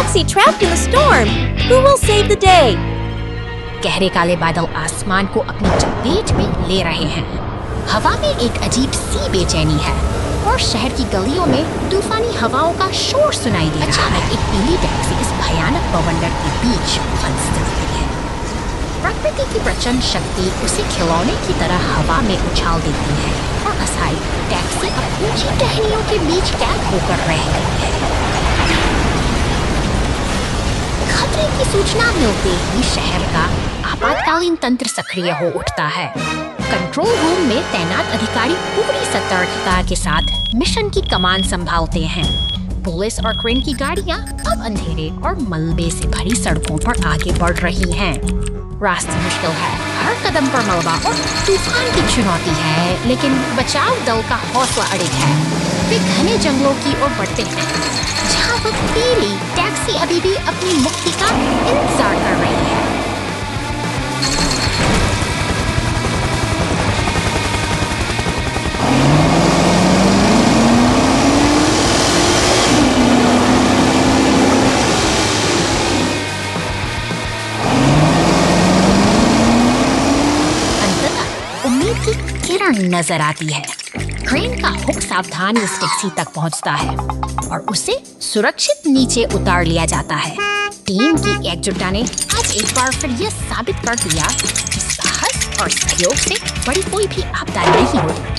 taxi trapped in the storm. Who will save the day? गहरे काले बादल आसमान को अपनी चपेट में ले रहे हैं। हवा में एक अजीब सी बेचैनी है और शहर की गलियों में तूफानी हवाओं का शोर सुनाई दे रहा है। एक पीली टैक्सी इस भयानक बवंडर के बीच फंस गई है। प्रकृति की प्रचंड शक्ति उसे खिलौने की तरह हवा में उछाल देती है और असाई टैक्सी अब ऊंची टहनियों के बीच कैद होकर रह गई है। खतरे की सूचना मिलते ही शहर का आपातकालीन तंत्र सक्रिय हो उठता है। कंट्रोल रूम में तैनात अधिकारी पूरी सतर्कता के साथ मिशन की कमान संभालते हैं। पुलिस और क्रेन की गाड़ियां अब अंधेरे और मलबे से भरी सड़कों पर आगे बढ़ रही हैं। रास्ते मुश्किल है, हर कदम पर मलबा और तूफान की चुनौती है, लेकिन बचाव दल का हौसला अड़िग है। वे घने जंगलों की ओर बढ़ते हैं, जहाँ वो पीली टैक्सी अभी भी अपनी मुक्ति का इंतजार कर रही है। अंततः उम्मीद की किरण नजर आती है। क्रेन का हुक सावधानी उस टैक्सी तक पहुंचता है और उसे सुरक्षित नीचे उतार लिया जाता है। टीम की एकजुटता ने आज एक बार फिर यह साबित कर दिया कि साहस और सहयोग से बड़ी कोई भी आपदा नहीं होती।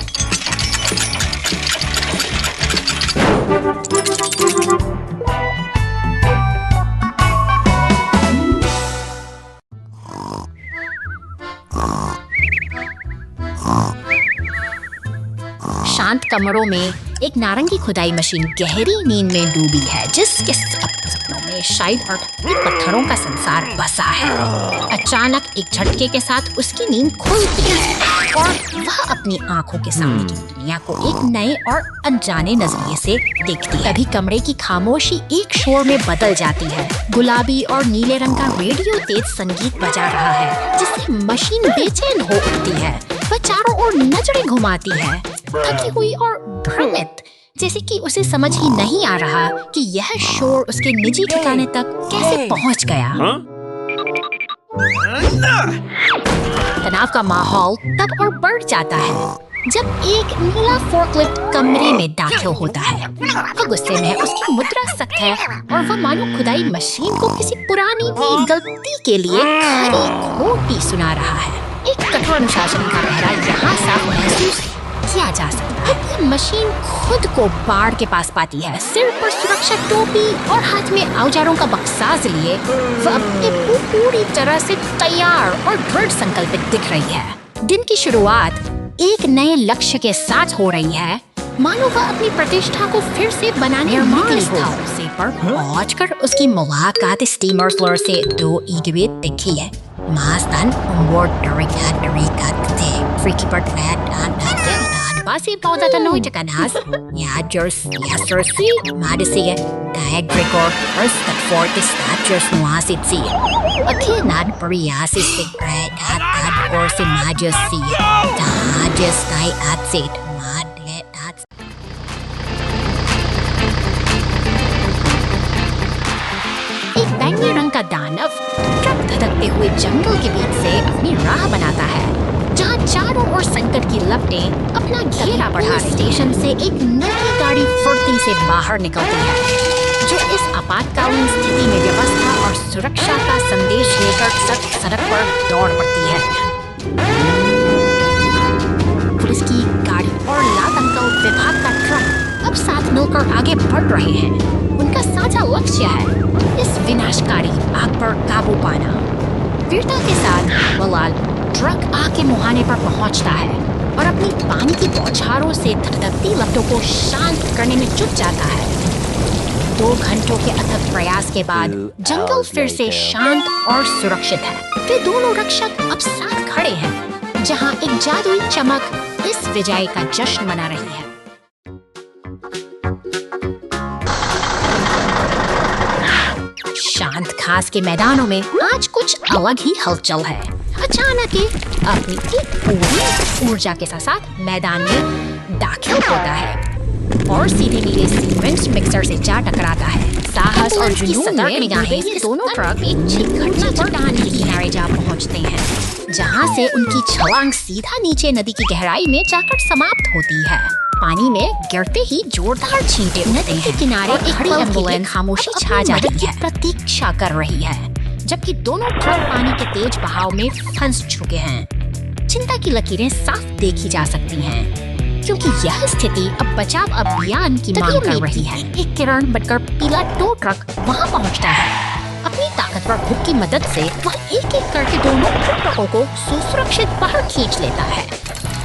शांत कमरों में एक नारंगी खुदाई मशीन गहरी नींद में डूबी है, जिसके सपनों में शायद अर्थपूर्ण पत्थरों का संसार बसा है। अचानक एक झटके के साथ उसकी नींद खुलती है और वह अपनी आंखों के सामने की दुनिया को एक नए और अनजाने नजरिए से देखती है। तभी कमरे की खामोशी एक शोर में बदल जाती है। गुलाबी और नीले रंग का रेडियो तेज संगीत बजा रहा है, जिससे मशीन बेचैन हो उठती है। वह चारों ओर नजरें घुमाती है, थकी हुई और भ्रमित, जैसे कि उसे समझ ही नहीं आ रहा कि यह शोर उसके निजी ठिकाने तक कैसे पहुंच गया। तनाव का माहौल तब और बढ़ जाता है जब एक नीला फोर्कलिफ्ट कमरे में दाखिल होता है। वह गुस्से में है, उसकी मुद्रा सख्त है और वह मानो खुदाई मशीन को किसी पुरानी गलती के लिए खरी खोटी सुना रहा है। एक कठोर अनुशासन का पहरा यहाँ साफ महसूस किया जा सकता है। मशीन खुद को बाढ़ के पास पाती है, सिर पर सुरक्षा टोपी और हाथ में औजारों का बक्साज लिए वह अपने पूरी तरह से तैयार और दृढ़ संकल्पित दिख रही है। दिन की शुरुआत एक नए लक्ष्य के साथ हो रही है, मानो वह अपनी प्रतिष्ठा को फिर से बनाने निकली हो। से पर पहुंचकर उसकी मुलाकात स्टीमर से दो ईडवे दिखी है। Mastan umboard Rikate, Freaky Bird Basi Pauta Noita Canas, Yadgers, Yastersi, Madisi, Diagregor, First at Fortis, Statures Moasitsi, Akinad Pariasi, Secret, at Orsi Majesty, Tajas Die at Sit, Mad at एक बैंगनी रंग का दानव truck धधकते हुए जंगल के बीच से अपनी राह बनाता है, जहाँ चारों ओर संकट की लपटें अपना घेरा बढ़ा रही। स्टेशन से एक नई गाड़ी फुर्ती से बाहर निकलती है, जो इस आपातकालीन स्थिति में व्यवस्था और सुरक्षा का संदेश लेकर सड़क पर दौड़ पड़ती है। पुलिस की गाड़ी और लाल अंकल विभाग का ट्रक अब साथ मिलकर आगे बढ़ रहे हैं। उनका साझा लक्ष्य है इस विनाशकारी आग पर काबू पाना। वीरता के साथ बलाल ट्रक आग के मुहाने पर पहुंचता है और अपनी पानी की बौछारों से धधकती लपटों को शांत करने में जुट जाता है। 2 घंटों के अथक प्रयास के बाद जंगल फिर से शांत और सुरक्षित है। वे दोनों रक्षक अब साथ खड़े हैं, जहां एक जादुई चमक इस विजय का जश्न मना रही है। शांत घास के मैदानों में आज कुछ अलग ही हलचल है। अचानक अपनी पूरी ऊर्जा के साथ मैदान में दाखिल होता है। और सीधे नीले सीमेंट मिक्सर से जा टकराता है। साहस और जुनून में डूबे ये दोनों ट्रक एक घटना चट्टान के किनारे जा पहुंचते हैं, जहां से उनकी छलांग सीधा नीचे नदी की गहराई में जाकर समाप्त होती है। पानी में गिरते ही जोरदार छींटे उठते हैं। किनारे एक खड़ी एम्बुलेंस खामोशी छा जाती है, प्रतीक्षा कर रही है, जबकि दोनों ट्रक पानी के तेज बहाव में फंस चुके हैं। चिंता की लकीरें साफ देखी जा सकती हैं, क्योंकि यह स्थिति अब बचाव अभियान की मांग कर रही है। एक किरण बनकर पीला टो ट्रक वहां पहुंचता है। अपनी ताकतवर हुक की मदद से वह एक एक करके दोनों ट्रकों को सुरक्षित बाहर खींच लेता है।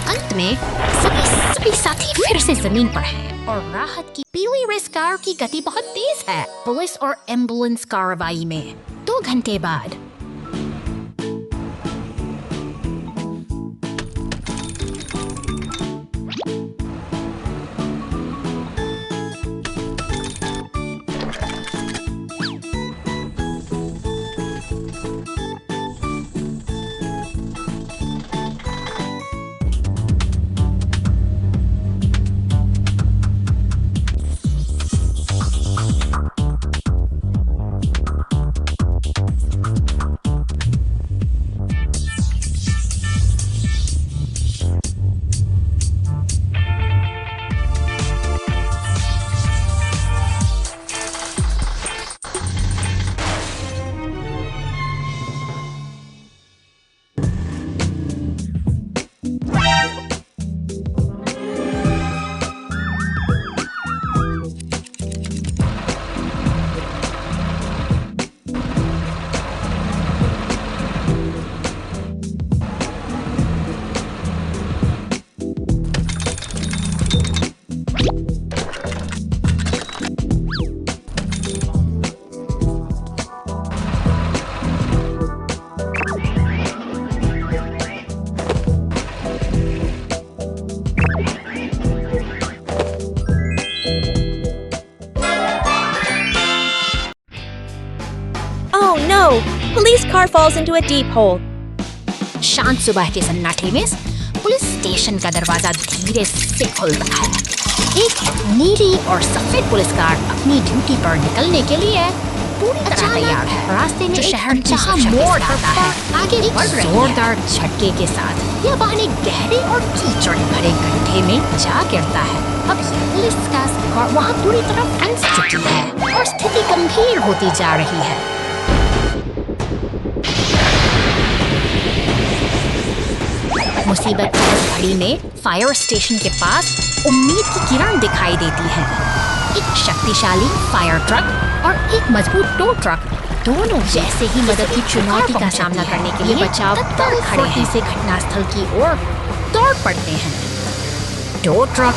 अंत में सभी साथी फिर से जमीन पर हैं और राहत की पीली रेस कार की गति बहुत तेज है। पुलिस और एम्बुलेंस कार्रवाई में 2 घंटे बाद Police car falls into a deep hole. शांत सुबह के सन्नाटे में पुलिस स्टेशन का दरवाजा धीरे से खुलता है। एक नीली और सफेद पुलिस कार अपनी ड्यूटी पर निकलने के लिए पूरी तरह तैयार है। रास्ते में शहर जहां मोड़ आता है, आगे एक जोरदार झटके के साथ यह वाहन एक गहरे और कीचड़ भरे गड्ढे में जा गिरता है। अब पुलिस का कार वहां पूरी तरह फंस चुकी है और स्थिति गंभीर होती जा रही है। मुसीबत की इस घड़ी में फायर स्टेशन के पास उम्मीद की किरण दिखाई देती है। एक शक्तिशाली फायर ट्रक और एक मजबूत टो ट्रक दोनों जैसे ही मदद की चुनौती का सामना करने के लिए बचाव दल खड़े हैं से घटनास्थल की ओर दौड़ पड़ते हैं। टो ट्रक,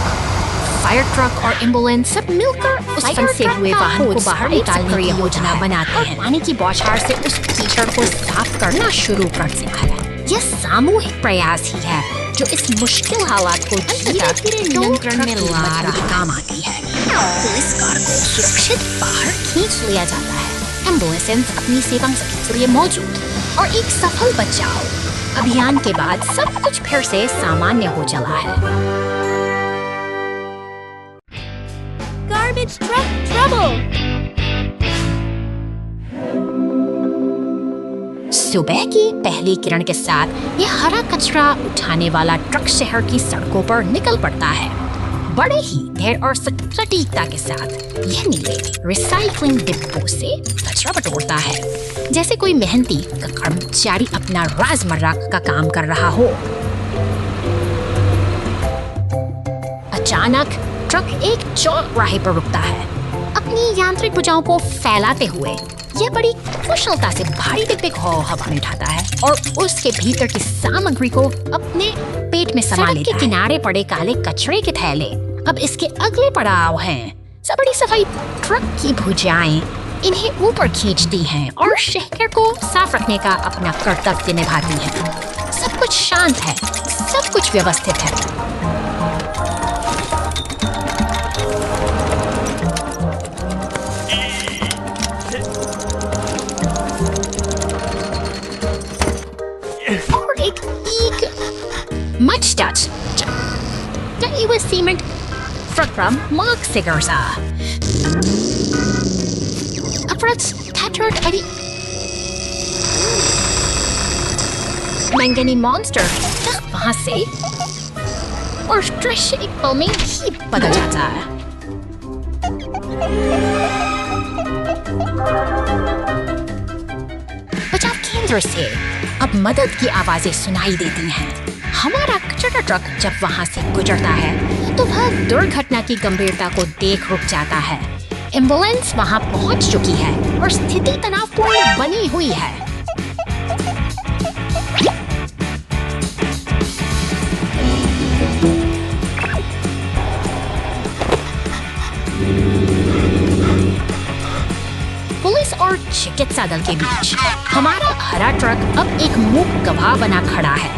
फायर ट्रक और एम्बुलेंस सब मिलकर उस फंसे हुए वाहन को बाहर निकालने की योजना बनाते हैं। पानी की बौछार से उस कीचड़ को साफ करना शुरू करते हैं। यह सामूहिक प्रयास ही है जो इस मुश्किल हालात को धीरे-धीरे नियंत्रण में ला रहा काम आती है। पुलिस कार को सुरक्षित बाहर खींच लिया जाता है। एम्बुलेंस अपनी सेवा के लिए मौजूद और एक सफल बचाव अभियान के बाद सब कुछ फिर से सामान्य हो चला है। Garbage truck trouble! सुबह की पहली किरण के साथ यह हरा कचरा उठाने वाला ट्रक शहर की सड़कों पर निकल पड़ता है। बड़े ही धैर्य और सटीकता के साथ यह नीले रिसाइकलिंग डिब्बों से कचरा बटोरता है, जैसे कोई मेहनती कर्मचारी अपना रोजमर्रा का काम कर रहा हो। अचानक ट्रक एक चौराहे पर रुकता है। अपनी यांत्रिक भुजाओं को फैलाते हुए यह बड़ी कुशलता से भारी डिब्बे को हवा में उठाता है और उसके भीतर की सामग्री को अपने पेट में समा लेता है। के किनारे पड़े काले कचरे के थैले अब इसके अगले पड़ाव हैं। सब बड़ी सफाई ट्रक की भुजाएं इन्हें ऊपर खींचती हैं और शहर को साफ रखने का अपना कर्तव्य निभाती हैं। सब कुछ शांत है, सब कुछ व्यवस्थित है। और एक much touch. Don't you with cement from Mark Sigarza. Upwards, tattered Eddie. Mangani monster वहां से और दृश्य एक पल में ही बदल जाता है। बचाव केंद्र से अब मदद की आवाजें सुनाई देती हैं। हमारा कचरा ट्रक जब वहां से गुजरता है तो वह दुर्घटना की गंभीरता को देख रुक जाता है। एम्बुलेंस वहां पहुंच चुकी है और स्थिति तनावपूर्ण बनी हुई है। पुलिस और चिकित्सा दल के बीच हमारा हरा ट्रक अब एक मूक गवाह बना खड़ा है।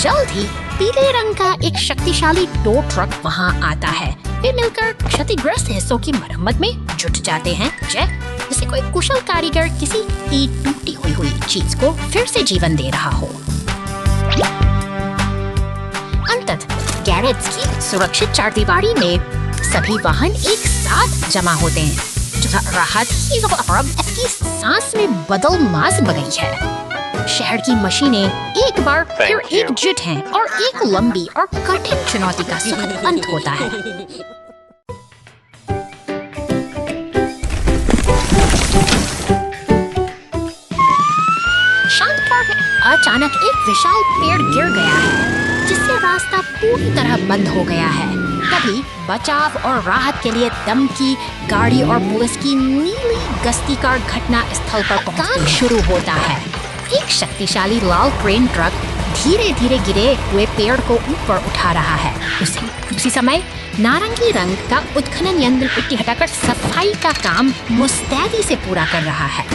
जल्द ही पीले रंग का एक शक्तिशाली टो ट्रक वहां आता है। वे मिलकर क्षतिग्रस्त हिस्सों की मरम्मत में जुट जाते हैं, जैसे कोई कुशल कारीगर किसी टूटी हुई चीज को फिर से जीवन दे रहा हो। अंततः गैरेज की सुरक्षित चारदीवारी में सभी वाहन एक साथ जमा होते हैं। राहत की सांस में बदल मास बगई है। शहर की मशीनें एक बार फिर एकजुट हैं और एक लंबी और कठिन चुनौती का सुखद अंत होता है। शांत पार्क में अचानक एक विशाल पेड़ गिर गया है, जिससे रास्ता पूरी तरह बंद हो गया है। तभी बचाव और राहत के लिए दम की गाड़ी और पुलिस की नीली गश्ती कार घटना स्थल पर पहुंचना शुरू होता है। एक शक्तिशाली लाल क्रेन ट्रक धीरे धीरे गिरे हुए पेड़ को ऊपर उठा रहा है। उसी समय नारंगी रंग का उत्खनन यंत्र मिट्टी हटाकर सफाई का काम मुस्तैदी से पूरा कर रहा है।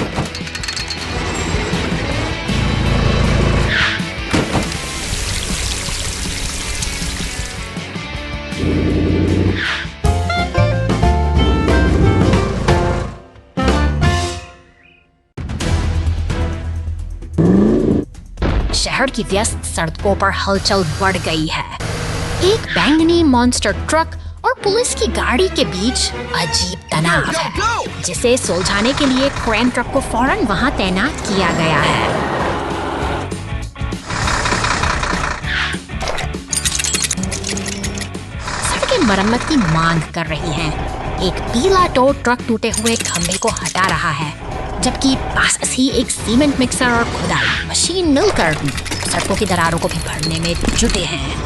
शहर की व्यस्त सड़कों पर हलचल बढ़ गई है। एक बैंगनी मॉन्स्टर ट्रक और पुलिस की गाड़ी के बीच अजीब तनाव है, जिसे सुलझाने के लिए क्रेन ट्रक को फौरन वहां तैनात किया गया है। सड़कें मरम्मत की मांग कर रही हैं। एक पीला टो ट्रक टूटे हुए खंभे को हटा रहा है, जबकि पास ही एक सीमेंट मिक्सर और खुदाई मशीन मिलकर सड़कों की दरारों को भी भरने में जुटे हैं।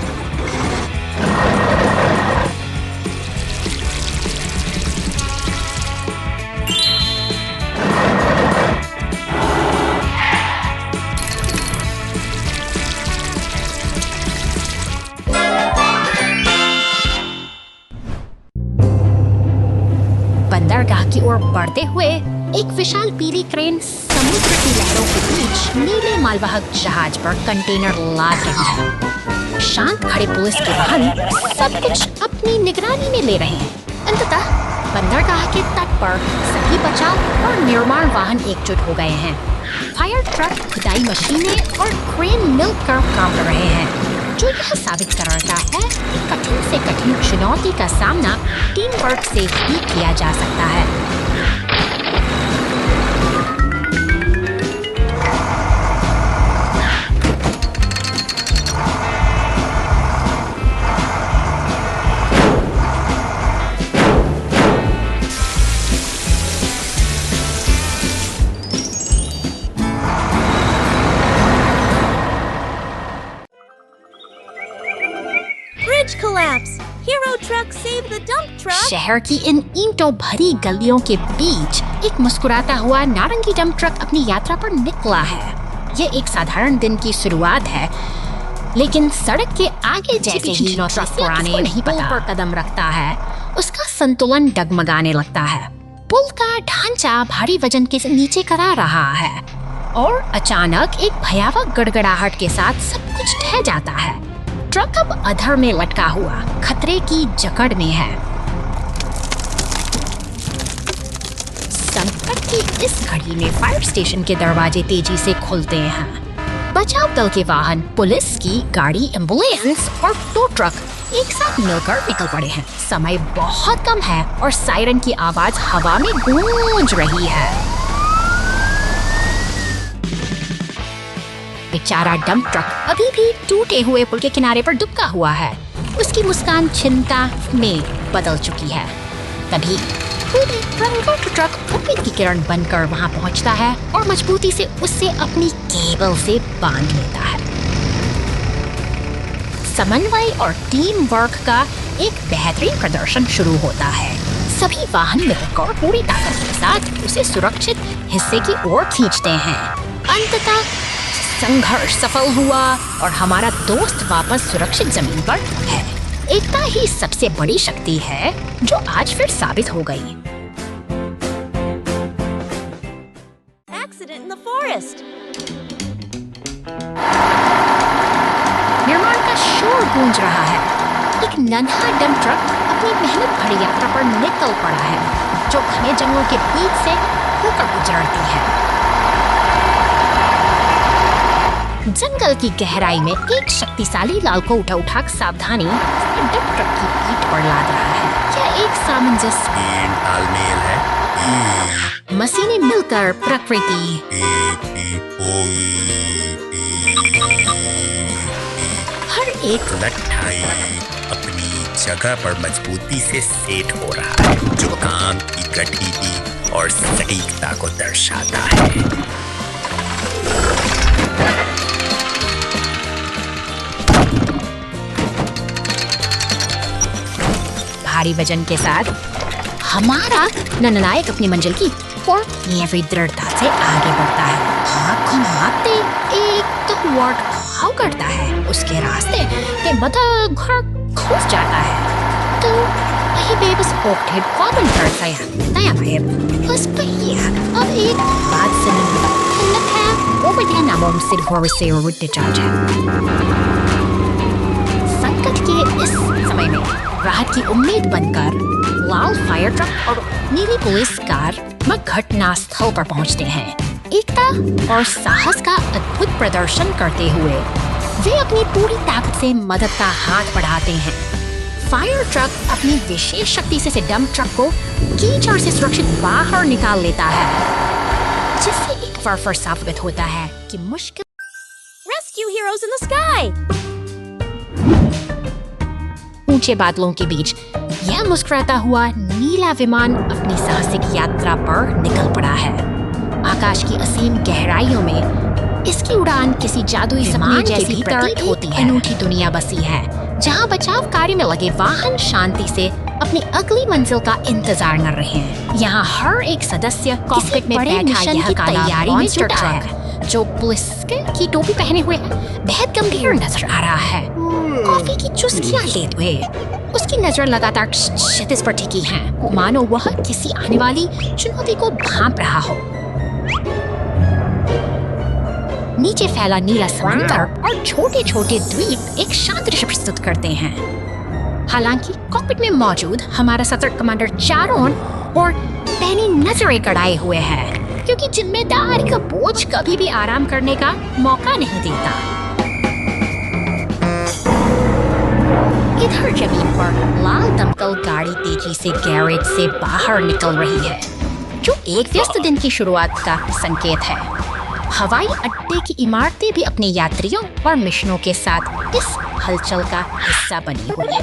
बंदरगाह की ओर बढ़ते हुए एक विशाल पीली क्रेन समुद्र की लहरों के बीच नीले मालवाहक जहाज पर कंटेनर लाद रही है। शांत खड़े पुलिस के वाहन सब कुछ अपनी निगरानी में ले रहे हैं। अंततः बंदरगाह के तट पर सभी बचाव और निर्माण वाहन एकजुट हो गए हैं। फायर ट्रक, खुदाई मशीनें और क्रेन मिलकर काम कर रहे हैं, जो यह साबित कराता है कि कठिन से कठिन चुनौती का सामना टीम वर्क से ही किया जा सकता है। Collapse. Hero truck save the dump truck. शहर की इन ईंटों भरी गलियों के बीच एक मुस्कुराता हुआ नारंगी डंप ट्रक अपनी यात्रा पर निकला है। यह एक साधारण दिन की शुरुआत है, लेकिन सड़क के आगे जैसे ही ट्रक पुराने नहीं पुल पर कदम रखता है, उसका संतुलन डगमगाने लगता है। पुल का ढांचा भारी वजन के नीचे करा रहा है और अचानक एक भयावह गड़गड़ाहट के साथ सब कुछ ढह जाता है। ट्रक अब अधर में लटका हुआ खतरे की जकड़ में है। संकट की इस घड़ी में फायर स्टेशन के दरवाजे तेजी से खुलते हैं। बचाव दल के वाहन, पुलिस की गाड़ी, एम्बुलेंस और टो ट्रक एक साथ मिलकर निकल पड़े हैं। समय बहुत कम है और सायरन की आवाज हवा में गूंज रही है। बेचारा डंप ट्रक अभी भी टूटे हुए पुल के किनारे पर दुबका हुआ है। उसकी मुस्कान चिंता में बदल चुकी है। तभी ट्रक उम्मीद की किरण बनकर वहां पहुंचता है और मजबूती से उससे अपनी केबल से बांध लेता है। समन्वय और टीम वर्क का एक बेहतरीन प्रदर्शन शुरू होता है। सभी वाहन मिलकर पूरी ताकत के साथ उसे सुरक्षित हिस्से की ओर खींचते हैं। अंततः संघर्ष सफल हुआ और हमारा दोस्त वापस सुरक्षित जमीन पर है। एकता ही सबसे बड़ी शक्ति है जो आज फिर साबित हो गई। Accident in the forest. निर्माण का शोर गूंज रहा है। एक नन्हा डंप ट्रक अपनी मेहनत भरी यात्रा पर निकल पड़ा है, जो घने जंगलों के बीच से होकर गुजरती है। जंगल की गहराई में एक शक्तिशाली लाल को उठा सावधानी डंप ट्रक की पीठ पर लाद रहा है। क्या एक सामंजस्य तालमेल है। मशीनें मिलकर प्रकृति हर एक लट्ठाई अपनी जगह पर मजबूती से सेट हो रहा है, जो काम की गति और सटीकता को दर्शाता है। भारी वजन के साथ हमारा नननायक अपनी मंजिल की और नेवी दृढ़ता से आगे बढ़ता है। हाथ घुमाते एक तो वार्ड घाव करता है। उसके रास्ते के मदद घर घुस जाता है। तो वही बेबस ओक्टेड कॉमन करता है। नया बेब बस पहिया अब एक बात सुनने लगता है। वो बढ़िया नामों से घोर से उड़ते चार्ज है। संकट के इस समय में राहत की उम्मीद बनकर लाल फायर ट्रक और नीली पुलिस कार घटना स्थल पर पहुंचते हैं। एकता और साहस का अद्भुत प्रदर्शन करते हुए वे अपनी पूरी ताकत से मदद का हाथ बढ़ाते हैं। फायर ट्रक अपनी विशेष शक्ति से डंप ट्रक को कीचड़ से सुरक्षित बाहर निकाल लेता है, जिससे एक बार फिर साबित होता है कि मुश्किल Rescue heroes in the sky. ऊंचे बादलों के बीच यह मुस्कुराता हुआ नीला विमान अपनी साहसिक यात्रा पर निकल पड़ा है। आकाश की असीम गहराइयों में इसकी उड़ान किसी जादुई सपने जैसी प्रतीत होती है। अनूठी दुनिया बसी है, जहां बचाव कार्य में लगे वाहन शांति से अपनी अगली मंजिल का इंतजार कर रहे हैं। यहाँ हर एक सदस्य कॉकपिट में बैठा यह तैयारी में जुटा है, जो पुलिस की टोपी पहने हुए बेहद गंभीर नजर आ रहा है। कॉफी की चुस्कियां लेते हुए उसकी नजर लगातार क्षितिज पर टिकी है, मानो वह किसी आने वाली चुनौती को भांप रहा हो। नीचे फैला नीला समुद्र और छोटे छोटे द्वीप एक शांत दृश्य प्रस्तुत करते हैं। हालांकि कॉकपिट में मौजूद हमारा सतर्क कमांडर चारों ओर पैनी नजरें गड़ाए हुए है, क्योंकि जिम्मेदारी का बोझ कभी भी आराम करने का मौका नहीं देता। इधर जमीन पर लाल दमकल गाड़ी तेजी से गैरेज से बाहर निकल रही है, जो एक व्यस्त दिन की शुरुआत का संकेत है। हवाई अड्डे की इमारतें भी अपने यात्रियों और मिशनों के साथ इस हलचल का हिस्सा बनी हुई है।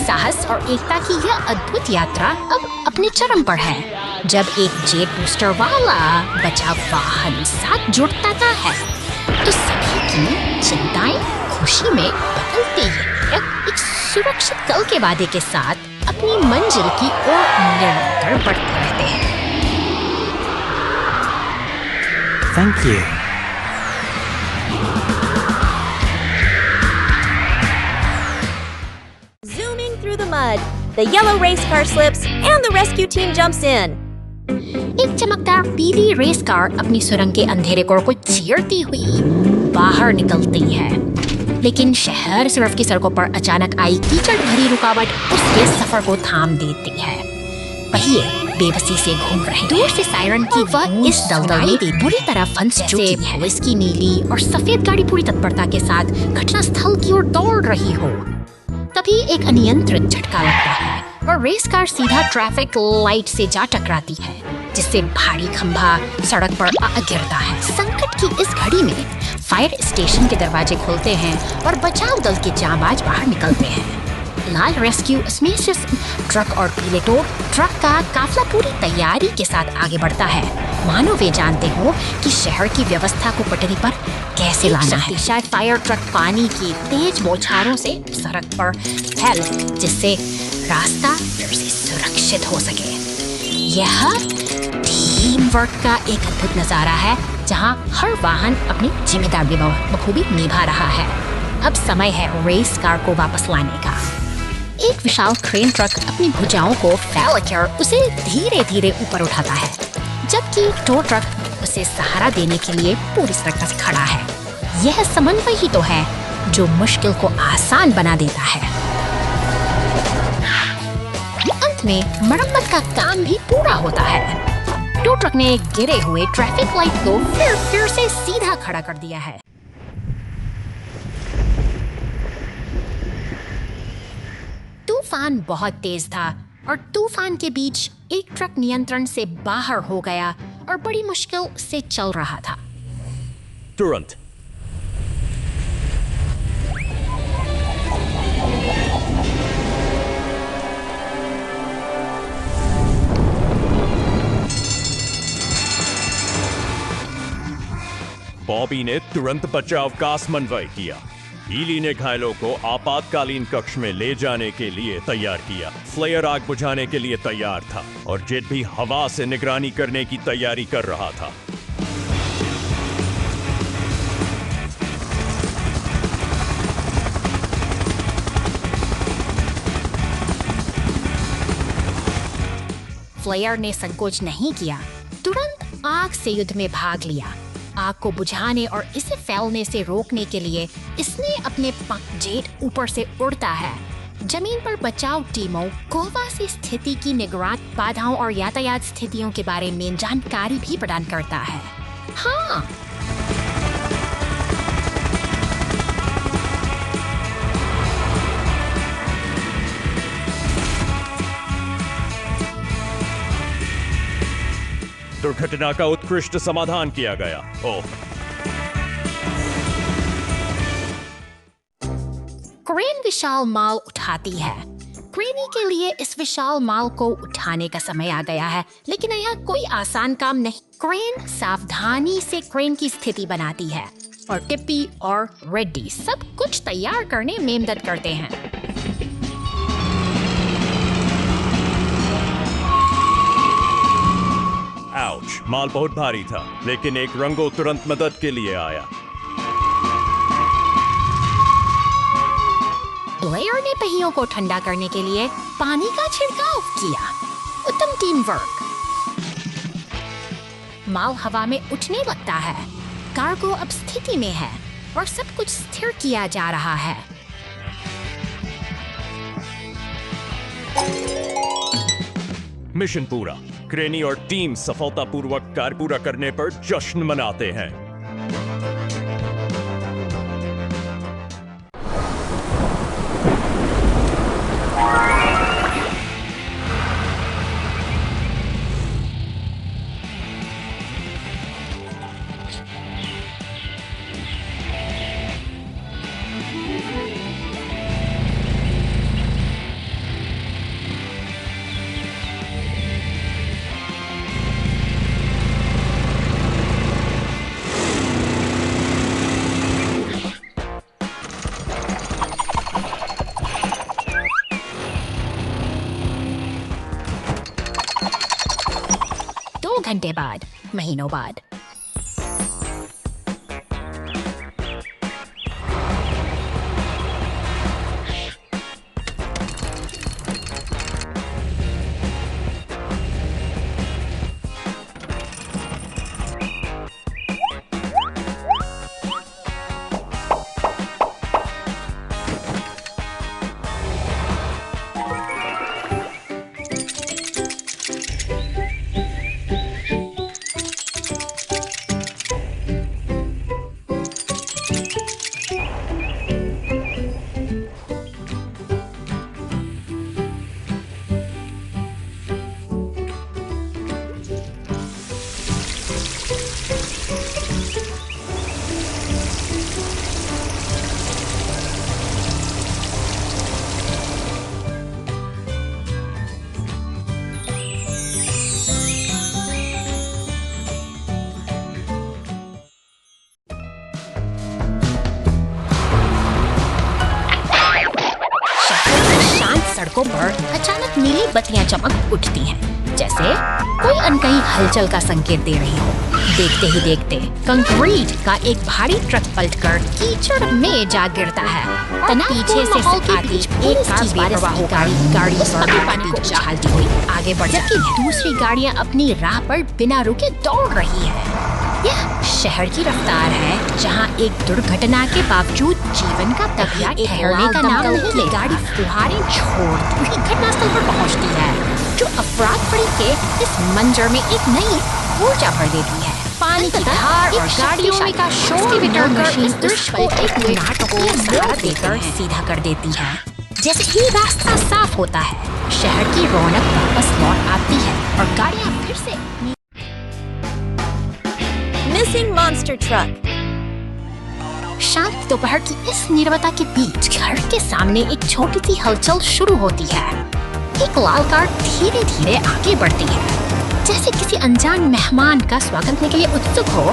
साहस और एकता की यह अद्भुत यात्रा अब अपने चरम पर है, जब एक जेट बूस्टर वाला बचाव वाहन साथ जुड़ता है, तो सभी की चिंताएं खुशी में बदलती है। एक सुरक्षित कल के वादे के साथ अपनी मंजिल की ओर निरंतर बढ़ते रहते हैं। Thank you. Zooming through the mud, the yellow race car slips and the rescue team jumps in. एक चमकदार पीली रेस कार अपनी सुरंग के अंधेरे कोर को चीरती हुई बाहर निकलती है। लेकिन शहर सिर्फ की सड़कों पर अचानक आई कीचड़ भरी रुकावट उसके सफर को थाम देती है। पहिए बेबसी से घूम रहे। दूर से सायरन की वह इस दलदल में बुरी तरह फंस चुकी है। इसकी नीली और सफेद गाड़ी पूरी तत्परता के साथ घटनास्थल की ओर दौड़ रही हो। तभी एक अनियंत्रित झटका लगता है और रेस कार सीधा ट्रैफिक लाइट से जा टकराती है, जिससे भारी खंभा सड़क पर आ गिरता है। संकट की इस घड़ी में फायर स्टेशन के दरवाजे खुलते हैं और बचाव दल के जांबाज बाहर निकलते हैं। लाल रेस्क्यू स्पेशियस ट्रक और पीले टो ट्रक का काफिला पूरी तैयारी के साथ आगे बढ़ता है, मानो वे जानते हो कि शहर की व्यवस्था को पटरी पर कैसे लाना है। शायद फायर ट्रक पानी की तेज बौछारों से सड़क पर फैल, जिससे रास्ता फिर से सुरक्षित हो सके। यह टीम वर्क का एक अद्भुत नजारा है, जहां हर वाहन अपनी जिम्मेदारी बखूबी निभा रहा है। अब समय है रेस कार को वापस लाने का। एक विशाल क्रेन ट्रक अपनी भुजाओं को फैलाकर उसे धीरे धीरे ऊपर उठाता है, जबकि टो ट्रक उसे सहारा देने के लिए पूरी तरह से खड़ा है। यह समन्वय ही तो है जो मुश्किल को आसान बना देता है। अंत में मरम्मत का काम भी पूरा होता है। टो ट्रक ने गिरे हुए ट्रैफिक लाइट को फिर से सीधा खड़ा कर दिया है। तूफान बहुत तेज था और तूफान के बीच एक ट्रक नियंत्रण से बाहर हो गया और बड़ी मुश्किल से चल रहा था। तुरंत बॉबी ने तुरंत बचाव का समन्वय किया। ईली ने घायलों को आपातकालीन कक्ष में ले जाने के लिए तैयार किया। फ्लेयर आग बुझाने के लिए तैयार था और जेट भी हवा से निगरानी करने की तैयारी कर रहा था। फ्लेयर ने संकोच नहीं किया, तुरंत आग से युद्ध में भाग लिया। आग को बुझाने और इसे फैलने से रोकने के लिए इसने अपने जेट ऊपर से उड़ता है। जमीन पर बचाव टीमों को वासी स्थिति की निगरानी, बाधाओं और यातायात स्थितियों के बारे में जानकारी भी प्रदान करता है। हाँ, दुर्घटना का उत्कृष्ट समाधान किया गया। ओह, क्रेन विशाल माल उठाती है। क्रेनी के लिए इस विशाल माल को उठाने का समय आ गया है, लेकिन यह कोई आसान काम नहीं। क्रेन सावधानी से क्रेन की स्थिति बनाती है और टिप्पी और रेड्डी सब कुछ तैयार करने में मदद करते हैं। आउच, माल बहुत भारी था, लेकिन एक रंगो तुरंत मदद के लिए आया। ब्लेयर ने पहियों को ठंडा करने के लिए पानी का छिड़काव किया। उत्तम टीम वर्क। माल हवा में उठने लगता है। कार्गो अब स्थिति में है और सब कुछ स्थिर किया जा रहा है। मिशन पूरा। क्रेनी और टीम सफलतापूर्वक कार्य पूरा करने पर जश्न मनाते हैं। घंटे बाद, महीनों बाद। सड़कों पर अचानक नीली बत्तियां चमक उठती हैं, जैसे कोई अनकही हलचल का संकेत दे रही हो। देखते ही देखते कंक्रीट का एक भारी ट्रक पलटकर कीचड़ में जा गिरता है। तनाव पीछे से आती एक कार बेपरवाह गाड़ी पर पानी को उछालती हुई आगे बढ़ जाती है। दूसरी गाड़ियां अपनी राह पर बिना रुके दौड़ रही है। यह शहर की रफ्तार है, जहां एक दुर्घटना के बावजूद जीवन का तकिया ठहरने का नाम नहीं ले। गाड़ी फुहारें छोड़ती हुई घटनास्थल पर पहुंचती है, जो अफराद फड़ी के इस मंजर में एक नई ऊर्जा भर देती है। पानी की धार और गाड़ियों का शोर मिटाकर इस दृश्य को एक नाटकीय सहारा देकर सीधा कर देती है। जैसे ही रास्ता साफ होता है, शहर की रौनक वापस लौट आती है और गाड़ियां फिर से Missing monster truck. शांत दोपहर की इस नीरवता के बीच घर के सामने एक छोटी सी हलचल शुरू होती है। एक लाल कार धीरे धीरे आगे बढ़ती है, जैसे किसी अनजान मेहमान का स्वागत करने के लिए उत्सुक हो,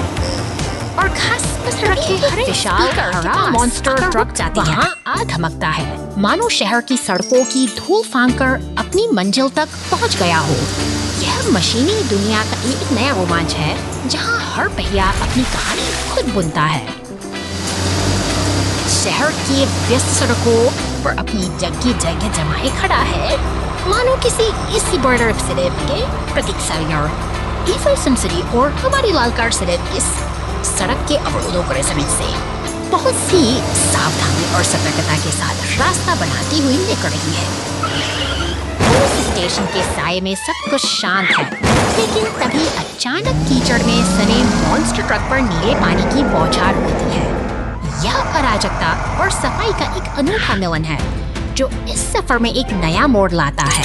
और घास पर रखे हरे विशाल हरा मॉन्स्टर ट्रक जाती है। आ धमकता है, मानो शहर की सड़कों की धूल फांककर अपनी मंजिल तक पहुंच गया हो। यह मशीनी दुनिया का एक नया रोमांच है, जहां हर पहिया अपनी कहानी खुद बुनता है। शहर की व्यस्त सड़कों पर अपनी जगह जमाए खड़ा है, मानो किसी इसी बॉर्डर सिलेब के प्रतीक्षालय। ईफल सिटी और हमारी लाल कार सिलेब इस सड़क के अवरोधों को रेसमेंट से बहुत सी सावधानी और सतर्कता के साथ रास्ता बनाती हुई निकल रही है। पुलिस स्टेशन के साये में सब कुछ शांत है, लेकिन तभी अचानक कीचड़ में सने मॉन्स्टर ट्रक पर नीले पानी की बौछार होती है। यह अराजकता और सफाई का एक अनूठा मिलन है, जो इस सफर में एक नया मोड़ लाता है।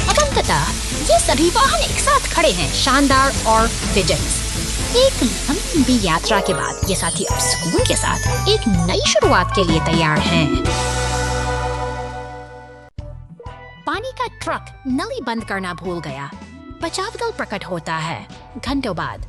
अब अंततः ये सभी वाहन एक साथ खड़े हैं, शानदार और विजयी। एक लंबी यात्रा के बाद ये साथी अब सुकून के साथ एक नई शुरुआत के लिए तैयार हैं। पानी का ट्रक नली बंद करना भूल गया। बचाव दल प्रकट होता है घंटों बाद।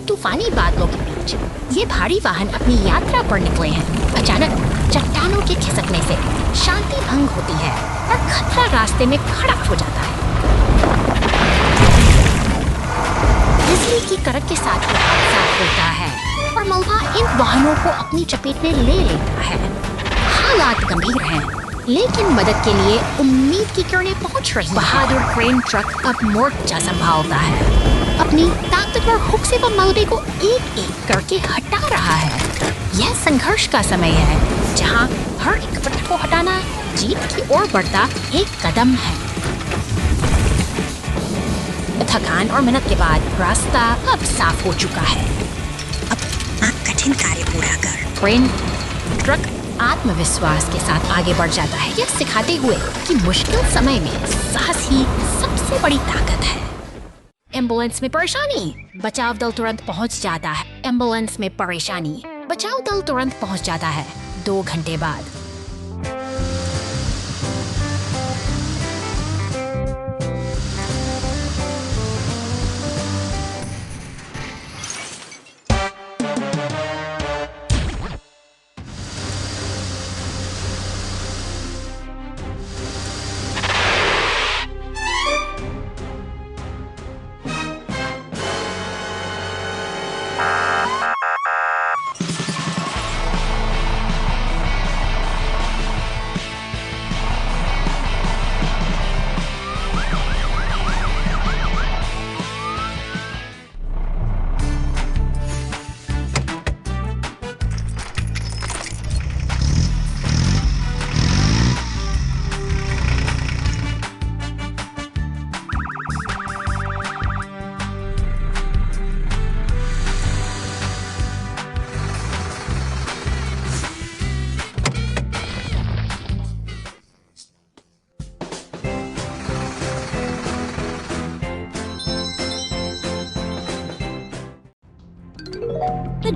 तूफानी बादलों के बीच ये भारी वाहन अपनी यात्रा पर निकले हैं। अचानक चट्टानों के खिसकने से शांति भंग होती है और खतरा रास्ते में खड़ा हो जाता है। बिजली की कड़क के साथ ये हादसा होता है और मलबा इन वाहनों को अपनी चपेट में ले लेता है। हालात गंभीर हैं, लेकिन मदद के लिए उम्मीद की किरणें पहुंच रही हैं। बहादुर क्रेन ट्रक अब मोर्चा संभालता है, अपनी ताकतवर हुक से वह मलबे को एक एक करके हटा रहा है। यह संघर्ष का समय है, जहां हर एक पत्थर को हटाना जीत की ओर बढ़ता एक कदम है। थकान और मेहनत के बाद रास्ता अब साफ हो चुका है। अब कठिन कार्य पूरा कर क्रेन ट्रक आत्मविश्वास के साथ आगे बढ़ जाता है, यह सिखाते हुए कि मुश्किल समय में साहस ही सबसे बड़ी ताकत है। एम्बुलेंस में परेशानी, बचाव दल तुरंत पहुंच जाता है। एम्बुलेंस में परेशानी, बचाव दल तुरंत पहुंच जाता है। 2 घंटे बाद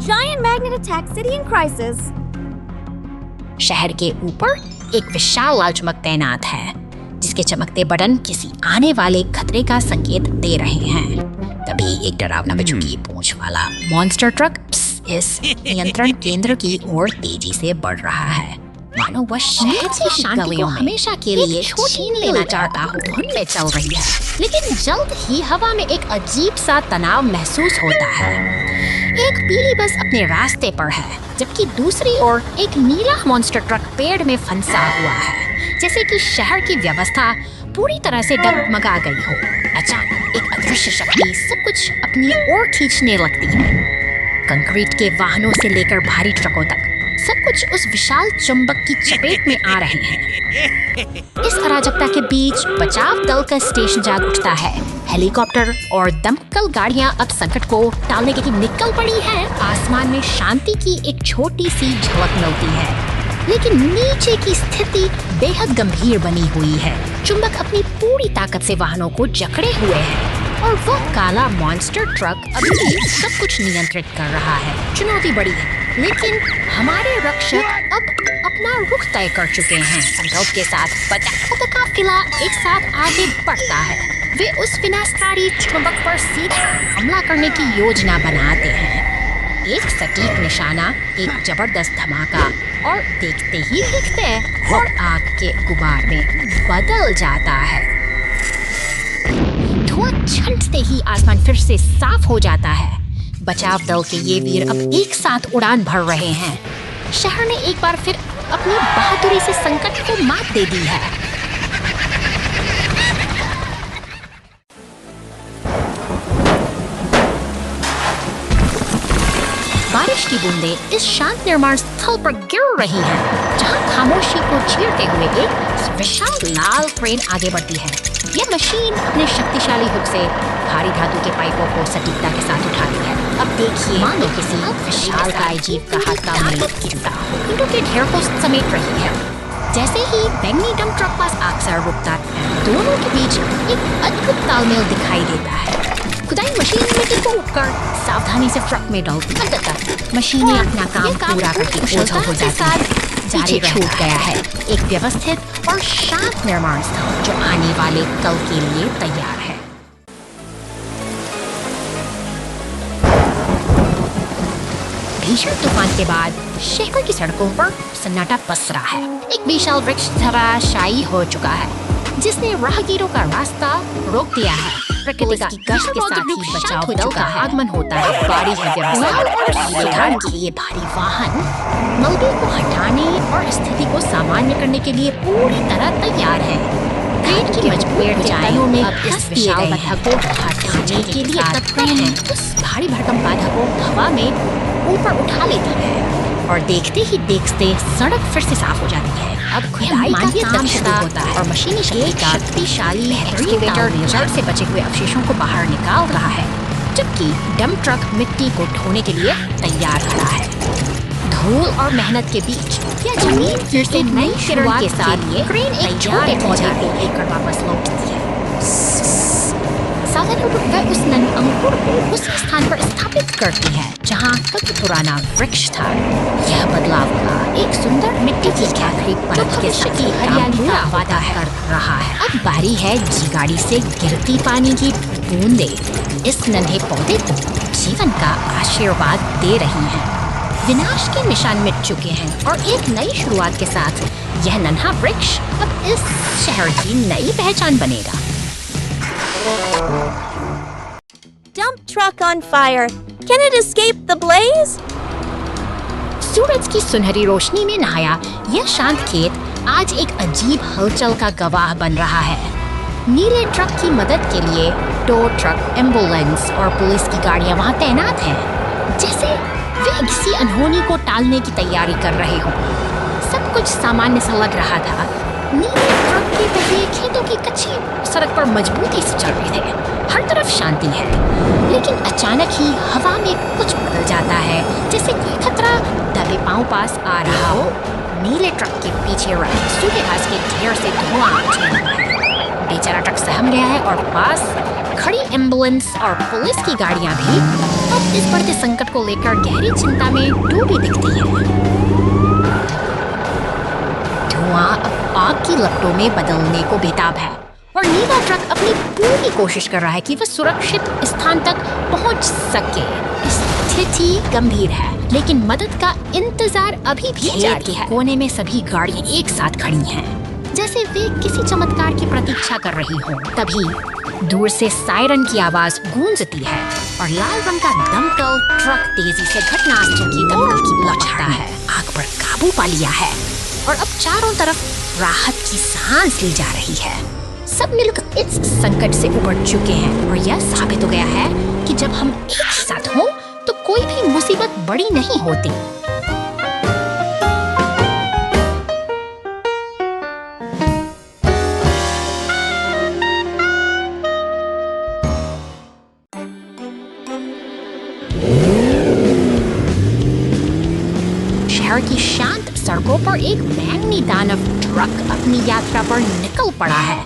giant magnet attacked city in crisis. शहर के ऊपर एक विशाल लाल चमक तैनात है, जिसके चमकते बटन किसी आने वाले खतरे का संकेत दे रहे हैं। तभी एक डरावना बिच्छू की पूंछ वाला मॉन्स्टर ट्रक इस नियंत्रण केंद्र की ओर तेजी से बढ़ रहा है, मानो वह शहर की शांति को हमेशा के लिए छीन लेना चाहता हो धुन में चल रही है। लेकिन जल्द ही हवा में एक अजीब सा तनाव महसूस होता है। एक पीली बस अपने रास्ते पर है, जबकि दूसरी ओर एक नीला मॉन्स्टर ट्रक पेड़ में फंसा हुआ है, जैसे कि शहर की व्यवस्था पूरी तरह से डगमगा गई हो। अचानक एक अदृश्य शक्ति सब कुछ अपनी ओर खींचने लगती है। कंक्रीट के वाहनों से लेकर भारी ट्रकों तक सब कुछ उस विशाल चुंबक की चपेट में आ रहे हैं। इस अराजकता के बीच बचाव दल का स्टेशन जाग उठता है। हेलीकॉप्टर और दमकल गाड़ियां अब संकट को टालने के लिए निकल पड़ी हैं। आसमान में शांति की एक छोटी सी झलक मिलती है, लेकिन नीचे की स्थिति बेहद गंभीर बनी हुई है। चुंबक अपनी पूरी ताकत से वाहनों को जकड़े हुए है और वो काला मॉन्स्टर ट्रक अभी भी सब कुछ नियंत्रित कर रहा है। चुनौती बड़ी है, लेकिन हमारे रक्षक अब अपना रुख तय कर चुके हैं। संकल्प के साथ बचाव का काफिला एक साथ आगे बढ़ता है। वे उस विनाशकारी चुंबक पर सीधा हमला करने की योजना बनाते हैं। एक सटीक निशाना, एक जबरदस्त धमाका और देखते ही देखते और आग के गुबार में बदल जाता है। धुआं छंटते ही आसमान फिर से साफ हो जाता है। बचाव दल के ये वीर अब एक साथ उड़ान भर रहे हैं। शहर ने एक बार फिर अपनी बहादुरी से संकट को मात दे दी है। बारिश की बूंदें इस शांत निर्माण स्थल पर गिर रही हैं, जहां खामोशी को चीरते हुए एक विशाल लाल क्रेन आगे बढ़ती है। यह मशीन अपने शक्तिशाली हुक से भारी धातु के पाइपों को सटीकता के साथ उठाती है। अब देखिए, मानो किसी विशाल काय जीव का हाथ में गिरता हो, ईंटों के ढेर को समेट रही है। जैसे ही बैंगनी डंप ट्रक पास आकर रुकता है, दोनों के बीच एक अद्भुत तालमेल दिखाई देता है। खुदाई मशीन मिट्टी को उठकर सावधानी से ट्रक में डालती है। अंततः मशीनें अपना काम पूरा करके ओझल हो जाती है। जारी छूट गया है एक व्यवस्थित और शांत निर्माण स्थल जो आने वाले कल के लिए तैयार है। भीषण तूफान के बाद शहर की सड़कों पर सन्नाटा पसरा है। एक विशाल वृक्ष धराशायी हो चुका है, जिसने राहगीरों का रास्ता रोक दिया है। प्रकृति की गश्त के साथ ही बचाव दल का आगमन होता है। भारी है व्यवस्था सुधार के लिए भारी वाहन मलबे को हटाने और स्थिति को सामान्य करने के लिए पूरी तरह तैयार है। क्रेन की मजबूत जालों में अब इस विशाल बाधा को हटाने के लिए तत्पर हैं। उस भारी भरकम बाधा को हवा में ऊपर उठा लेती है और देखते ही देखते सड़क फिर से साफ हो जाती है। अब खुदाई का काम शुरू होता है और मशीनी शक्ति का शक्तिशाली एक्सकेवेटर जड़ से बचे हुए अवशेषों को बाहर निकाल रहा है, जबकि डंप ट्रक मिट्टी को ढोने के लिए तैयार खड़ा है। धूल और मेहनत के बीच यह जमीन फिर से नई शुरुआत के साथ क्रेन एक छोटे पौधे को लेकर वापस लौटती है। साधारणतः वह उस नन्हे अंकुर को उस स्थान पर स्थापित करती है जहाँ कभी पुराना वृक्ष था। यह बदलाव का एक सुंदर मिट्टी की आखिरी परत के साथ हरियाली का वादा कर रहा है। अब बारी है गाड़ी से गिरती पानी की बूंदें इस नन्हे पौधे को जीवन का आशीर्वाद दे रही हैं। विनाश के निशान मिट चुके हैं और एक नई शुरुआत के साथ यह नन्हा वृक्ष अब इस शहर की नई पहचान बनेगा। Dump truck on fire. Can it escape the blaze? सूरज की सुनहरी रोशनी में नहाया यह शांत खेत आज एक अजीब हलचल का गवाह बन रहा है। नीले ट्रक की मदद के लिए टो ट्रक, एम्बुलेंस और पुलिस की गाड़ियां वहां तैनात हैं, जैसे वे किसी अनहोनी को टालने की तैयारी कर रहे हों। सब कुछ सामान्य सा लग रहा था। नीले ट्रक के पहिए खेतों की कच्ची सड़क पर मजबूती से चल रहे थे। हर तरफ शांति है, लेकिन अचानक ही हवा में कुछ बदल जाता है, जैसे कोई खतरा दबे पांव पास आ रहा हो। नीले ट्रक के पीछे रखे सूखे घास के ढेर से धुआं उठने लगा है। बेचारा ट्रक सहम गया है और पास खड़ी एम्बुलेंस और पुलिस की गाड़ियां भी अब इस बढ़ते संकट को लेकर गहरी चिंता में डूबी दिखती हैं। धुआं अब आग की लपटों में बदलने को बेताब है और नीला ट्रक अपनी पूरी कोशिश कर रहा है कि वह सुरक्षित स्थान तक पहुंच सके। स्थिति गंभीर है, लेकिन मदद का इंतजार अभी भी जारी है। कोने में सभी गाड़ियां एक साथ खड़ी हैं, जैसे वे किसी चमत्कार की प्रतीक्षा कर रही हों। तभी दूर से सायरन की आवाज गूंजती है और लाल रंग का दमकल ट्रक तेजी से घटनास्थल की ओर लौटता है। आग पर काबू पा लिया है और अब चारों तरफ राहत की सांस ली जा रही है। सब मिलकर इस संकट से उबर चुके हैं और यह साबित हो गया है कि जब हम एक साथ हों तो कोई भी मुसीबत बड़ी नहीं होती। शहर की शांत सड़कों पर एक बैंगनी दानव ट्रक अपनी यात्रा पर निकल पड़ा है।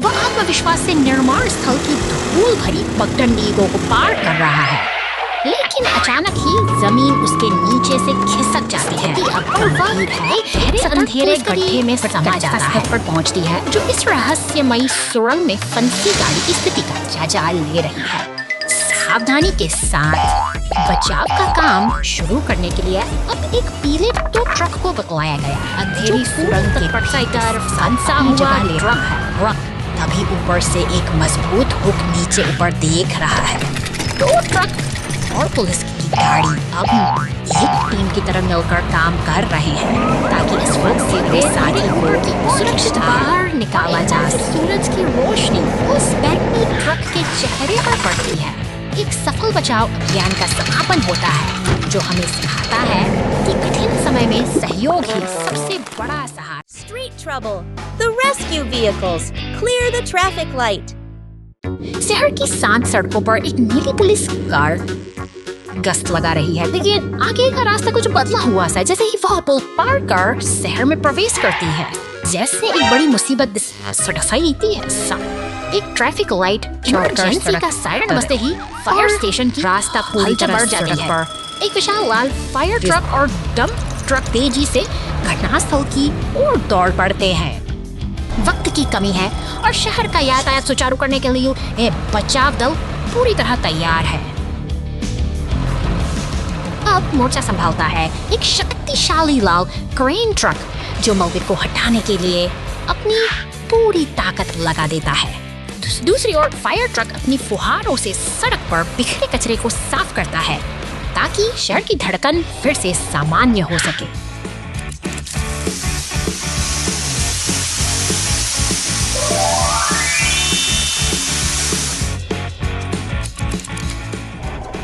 वह आत्मविश्वास से निर्माण स्थल की धूल भरी पगडंडियों को पार कर रहा है, लेकिन अचानक ही जमीन उसके नीचे से खिसक जाती है और वह गहरे अंधेरे गड्ढे में समा जाता है पर पहुंचती है, जो इस रहस्यमयी सुरंग में फंसी गाड़ी की स्थिति का जायजा ले रही है। सावधानी के साथ बचाव का काम शुरू करने के लिए अब एक पीले तो ट्रक को बतलाया गया। अंधेरी सुरंग के तरफ फंसा हुआ ट्रक है। तभी ऊपर से एक मजबूत हुक नीचे ऊपर देख रहा है। दो ट्रक और पुलिस की गाड़ी अब एक टीम की तरह मिलकर काम कर रहे हैं ताकि इस वक्त से वे सारी ऊपर की सुरक्षित बाहर निकाला जा सके। सूरज की रोशनी उस बैंगनी ट्रक के चेहरे पर पड़ती है। एक सफल बचाव अभियान का समापन होता है, जो हमें सिखाता है कि कठिन समय में सहयोग ही सबसे बड़ा सहारा। Street trouble. The rescue vehicles. Clear the traffic light. शहर की शांत सड़कों पर एक नीली पुलिस कार गश्त लगा रही है, लेकिन आगे का रास्ता कुछ बदला हुआ सा। जैसे ही वह पुल पार कर शहर में प्रवेश करती है, जैसे एक बड़ी मुसीबत सड़साई देती है। एक ट्रैफिक लाइट इमरजेंसी का सायरन बजते ही फायर स्टेशन की रास्ता पूरी तरह बढ़ जाती है। एक विशाल लाल फायर ट्रक और डंप ट्रक तेजी से घटनास्थल की ओर दौड़ पड़ते हैं। वक्त की कमी है और शहर का यातायात सुचारू करने के लिए बचाव दल पूरी तरह तैयार है। अब मोर्चा संभालता है एक शक्तिशाली लाल क्रेन ट्रक, जो मलबे को हटाने के लिए अपनी पूरी ताकत लगा देता है। दूसरी ओर फायर ट्रक अपनी फुहारों से सड़क पर बिखरे कचरे को साफ करता है ताकि शहर की धड़कन फिर से सामान्य हो सके।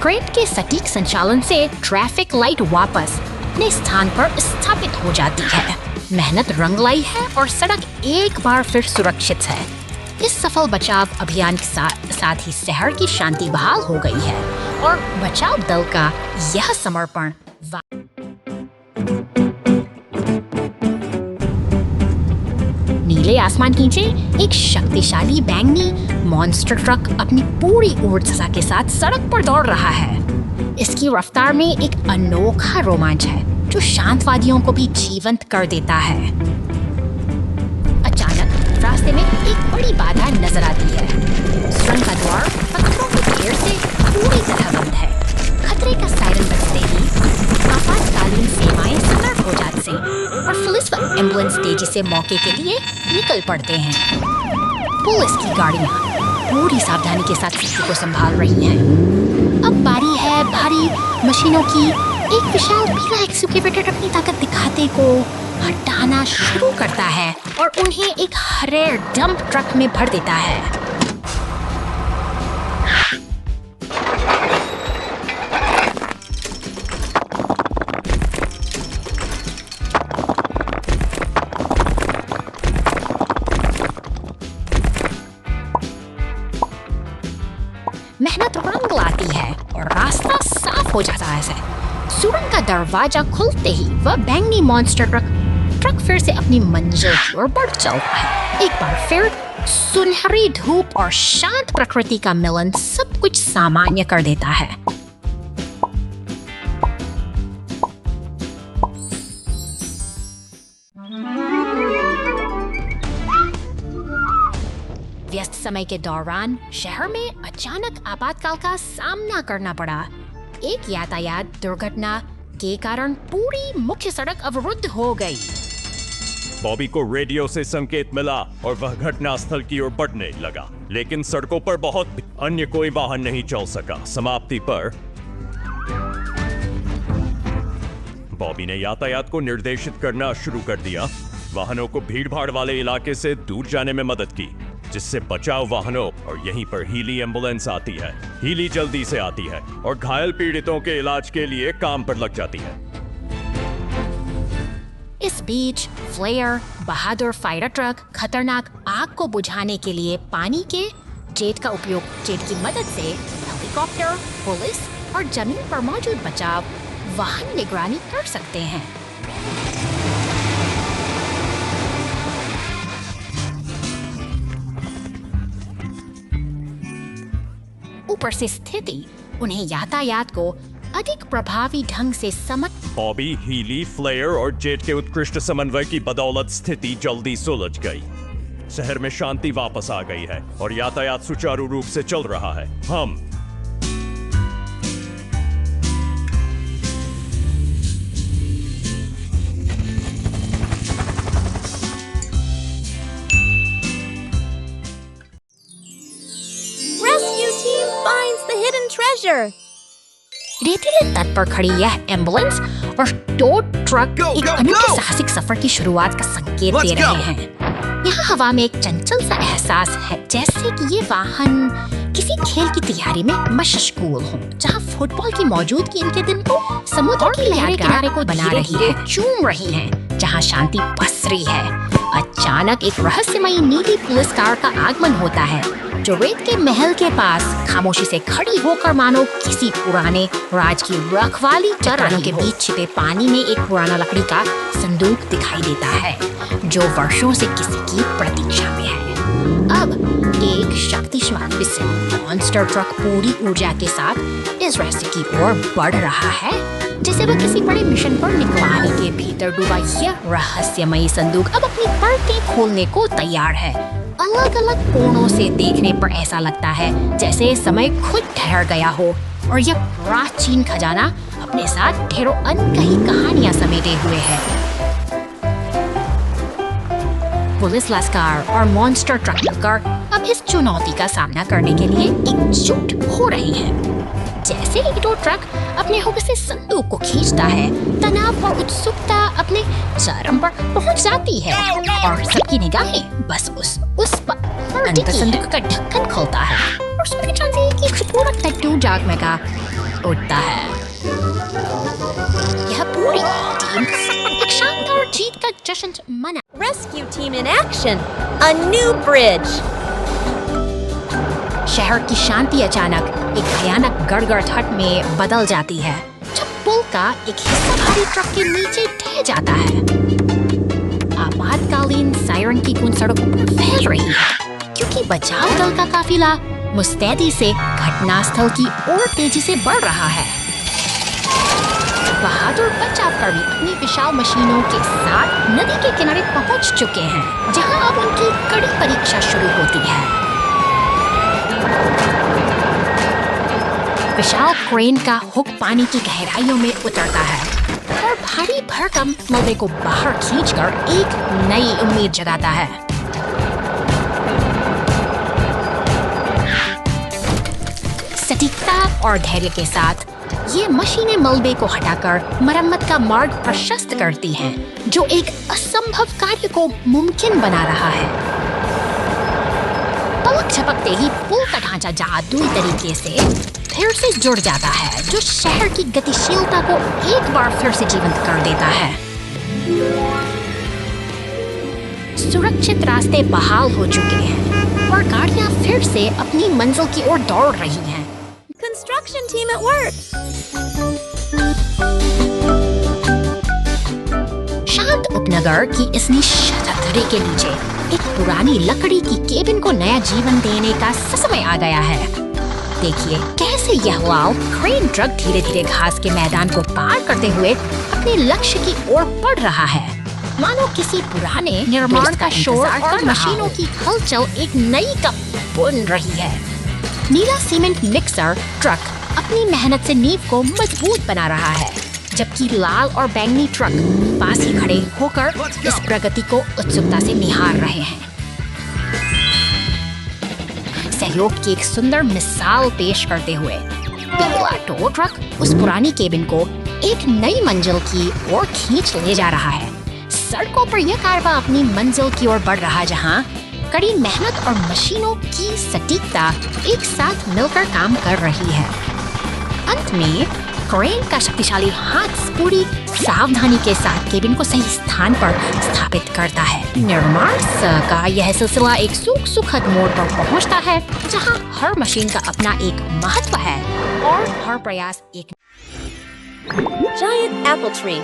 क्रेन के सटीक संचालन से ट्रैफिक लाइट वापस अपने स्थान पर स्थापित हो जाती है। मेहनत रंग लाई है और सड़क एक बार फिर सुरक्षित है। इस सफल बचाव अभियान के साथ ही शहर की शांति बहाल हो गई है और बचाव दल का यह समर्पण नीले आसमान के नीचे एक शक्तिशाली बैंगनी मॉन्स्टर ट्रक अपनी पूरी ऊर्जा के साथ सड़क पर दौड़ रहा है। इसकी रफ्तार में एक अनोखा रोमांच है जो शांतवादियों को भी जीवंत कर देता है। अचानक रास्ते में एक बड़ी बाधा नजर आती है। सुरंग का द्वार पत्थरों के ढेर से पूरी तरह बंद है। खतरे का सायरन बजते ही आपातकालीन सेवाएं सतर्क हो जाती हैं और पुलिस व एम्बुलेंस तेजी से मौके के लिए निकल पड़ते हैं। पुलिस की गाड़ियां पूरी सावधानी के साथ स्थिति को संभाल रही हैं। अब बारी है भारी मशीनों की। एक विशाल पीला एक्सकेवेटर अपनी ताकत दिखाते को हटाना शुरू करता है और उन्हें एक हरे डंप ट्रक में भर देता है। मेहनत रंग लाती है और रास्ता साफ हो जाता है। सुरंग का दरवाजा खुलते ही वह बैंगनी मॉन्स्टर ट्रक फिर से अपनी मंजिल की ओर बढ़ चलता है। एक बार फिर सुनहरी धूप और शांत प्रकृति का मिलन सब कुछ सामान्य कर देता है। व्यस्त समय के दौरान शहर में अचानक आपातकाल का सामना करना पड़ा। एक यातायात दुर्घटना के कारण पूरी मुख्य सड़क अवरुद्ध हो गई। बॉबी को रेडियो से संकेत मिला और वह घटनास्थल की ओर बढ़ने लगा, लेकिन सड़कों पर बहुत अन्य कोई वाहन नहीं चल सका। समाप्ति पर बॉबी ने यातायात को निर्देशित करना शुरू कर दिया, वाहनों को भीड़भाड़ वाले इलाके से दूर जाने में मदद की, जिससे बचाव वाहनों और यहीं पर हीली एम्बुलेंस आती है। हीली जल्दी से आती है और घायल पीड़ितों के इलाज के लिए काम पर लग जाती है। इस बीच फ्लेयर बहादुर फायर ट्रक खतरनाक आग को बुझाने के लिए पानी के जेट का उपयोग जेट की मदद से हेलीकॉप्टर, पुलिस और जमीन पर मौजूद बचाव वाहन निगरानी कर सकते हैं। ऊपर से स्थिति उन्हें यातायात को अधिक प्रभावी ढंग से समझ। बॉबी, हीली, फ्लेयर और जेट के उत्कृष्ट समन्वय की बदौलत स्थिति जल्दी सुलझ गई। शहर में शांति वापस आ गई है और यातायात सुचारू रूप से चल रहा है। हम Rescue team finds the hidden treasure. रेतीले तट पर खड़ी यह एम्बुलेंस और टो ट्रक एक अनूठे साहसिक सफर की शुरुआत का संकेत दे रहे हैं। यहाँ हवा में एक चंचल सा एहसास है, जैसे कि ये वाहन किसी खेल की तैयारी में मशगूल हो, जहाँ फुटबॉल की मौजूदगी इनके दिन को समुद्र की लहरें किनारे को बना रही है, चूम रही है, जहाँ शांति पसरी है। अचानक एक रहस्यमयी नीली पुलिस कार का आगमन होता है, जो रेत के महल के पास खामोशी से खड़ी होकर मानो किसी पुराने राज की रखवाली कर रही के बीच छिपे पानी में एक पुराना लकड़ी का संदूक दिखाई देता है, जो वर्षों से किसी की प्रतीक्षा में है। अब एक शक्तिशाली मॉन्स्टर ट्रक पूरी ऊर्जा के साथ इस रहस्य की ओर बढ़ रहा है, जैसे वह किसी बड़े मिशन पर निकला है। के भीतर डूबा यह रहस्यमयी संदूक अब अपनी परतें खोलने को तैयार है। अलग अलग कोणों से देखने पर ऐसा लगता है जैसे समय खुद ठहर गया हो और यह प्राचीन खजाना अपने साथ ढेरों अनकही कहानियां समेटे हुए है। पुलिस लश्कर और मॉन्स्टर ट्रक मिलकर अब इस चुनौती का सामना करने के लिए एकजुट हो रही है। जैसे ही टो ट्रक अपने हुक से संदूक को खींचता है, तनाव और उत्सुकता अपने चरम पर पहुंच जाती है और सबकी निगाहें बस उस पर अंदर संदूक का ढक्कन खुलता है और सोने चांदी की खूबसूरत लड्डू जागने का उठता है। यह पूरी टीम एक शानदार जीत का जश्न मना। Rescue team in action. A new bridge. शहर की शांति अचानक एक भयानक गड़गड़ाहट में बदल जाती है, जब पुल का एक हिस्सा भारी ट्रक के नीचे ढह जाता है। आपातकालीन सायरन की गूंज सड़कों पर फैल रही है, क्योंकि बचाव दल का काफिला मुस्तैदी से घटनास्थल की ओर तेजी से बढ़ रहा है। बहादुर बचावकर्मी अपनी विशाल मशीनों के साथ नदी के किनारे पहुंच चुके हैं, जहां अब उनकी कड़ी परीक्षा शुरू होती है। विशाल क्रेन का हुक पानी की गहराइयों में उतरता है और भारी भरकम मलबे को बाहर खींचकर एक नई उम्मीद जगाता है। सटीकता और धैर्य के साथ ये मशीनें मलबे को हटाकर मरम्मत का मार्ग प्रशस्त करती हैं, जो एक असंभव कार्य को मुमकिन बना रहा है। पलक झपकते ही पुल का ढांचा जादुई तरीके से फिर से जुड़ जाता है, जो शहर की गतिशीलता को एक बार फिर से जीवंत कर देता है। सुरक्षित रास्ते बहाल हो चुके हैं और गाड़ियां फिर से अपनी मंजिल की ओर दौड़ रही हैं। Construction team at work. शांत उपनगर की इस निश्शतरे के नीचे एक पुरानी लकड़ी की केबिन को नया जीवन देने का समय आ गया है। देखिए कैसे यह वाल क्रेन ट्रक धीरे धीरे घास के मैदान को पार करते हुए अपने लक्ष्य की ओर बढ़ रहा है। मानो किसी पुराने निर्माण का शोर और मशीनों की हलचल एक नई कप बुन रही है। नीला सीमेंट मिक्सर ट्रक अपनी मेहनत से नींव को मजबूत बना रहा है, जबकि लाल और बैंगनी ट्रक पास ही खड़े होकर इस प्रगति को उत्सुकता से निहार रहे हैं। सहयोग की एक सुंदर मिसाल पेश करते हुए पीला टो ट्रक उस पुरानी केबिन को एक नई मंजिल की ओर खींच ले जा रहा है। सड़कों पर यह कारवां अपनी मंजिल की ओर बढ़ रहा, जहां कड़ी मेहनत और मशीनों की सटीकता एक साथ मिलकर काम कर रही है। अंत में क्रेन का शक्तिशाली हाथ पूरी सावधानी के साथ केबिन को सही स्थान पर स्थापित करता है। निर्माण का यह सिलसिला एक सुखद मोड़ पर पहुंचता है, जहां हर मशीन का अपना एक महत्व है और हर प्रयास एक Giant apple tree.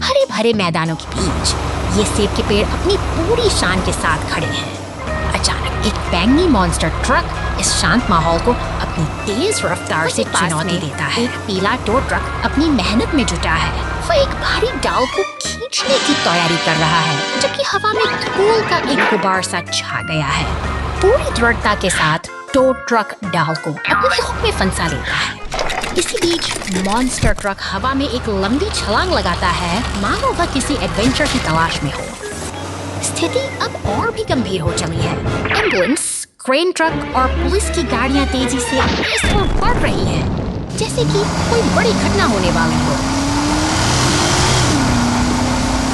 हरे भरे मैदानों के बीच ये सेब के पेड़ अपनी पूरी शान के साथ खड़े हैं। अचानक एक बैंगनी मॉन्स्टर ट्रक इस शांत माहौल को अपनी तेज रफ्तार से चुनौती देता है। एक पीला टो ट्रक अपनी मेहनत में जुटा है। वह एक भारी डाल को खींचने की तैयारी कर रहा है, जबकि हवा में धूल का एक गुबार सा छा गया है। पूरी दृढ़ता के साथ टो ट्रक डाल को अपने हुक में फंसा लेता है। इसी बीच मॉन्स्टर ट्रक हवा में एक लंबी छलांग लगाता है, मानो वह किसी एडवेंचर की तलाश में हो। स्थिति अब और भी गंभीर हो चली है। एम्बुलेंस, क्रेन ट्रक और पुलिस की गाड़ियां तेजी से इस ओर बढ़ रही हैं, जैसे कि कोई बड़ी घटना होने वाली हो।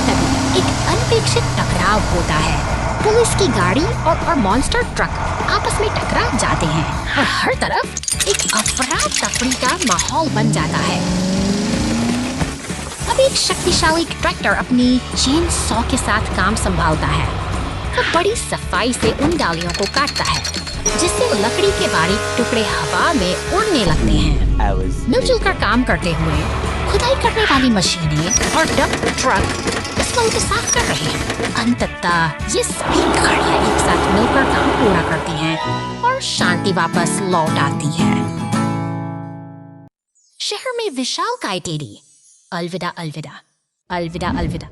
तभी एक अनपेक्षित टकराव होता है। पुलिस की गाड़ी और मॉन्स्टर ट्रक आपस में टकरा जाते हैं और हर तरफ एक अफरा तफरी का माहौल बन जाता है। अब एक शक्तिशाली ट्रैक्टर अपनी चेन सॉ के साथ काम संभालता है। वह बड़ी सफाई से उन डालियों को काटता है, जिससे लकड़ी के बारीक टुकड़े हवा में उड़ने लगते हैं। मिलजुल कर काम करते हुए खुदाई करने वाली मशीनें और डंप ट्रक इस वक्त को साफ कर रहे हैं। अंततः ये सभी गाड़ियां एक साथ मिलकर काम पूरा करती हैं और शांति वापस लौट आती है। शहर में विशालकाय डेयरी। अलविदा अलविदा अलविदा अलविदा।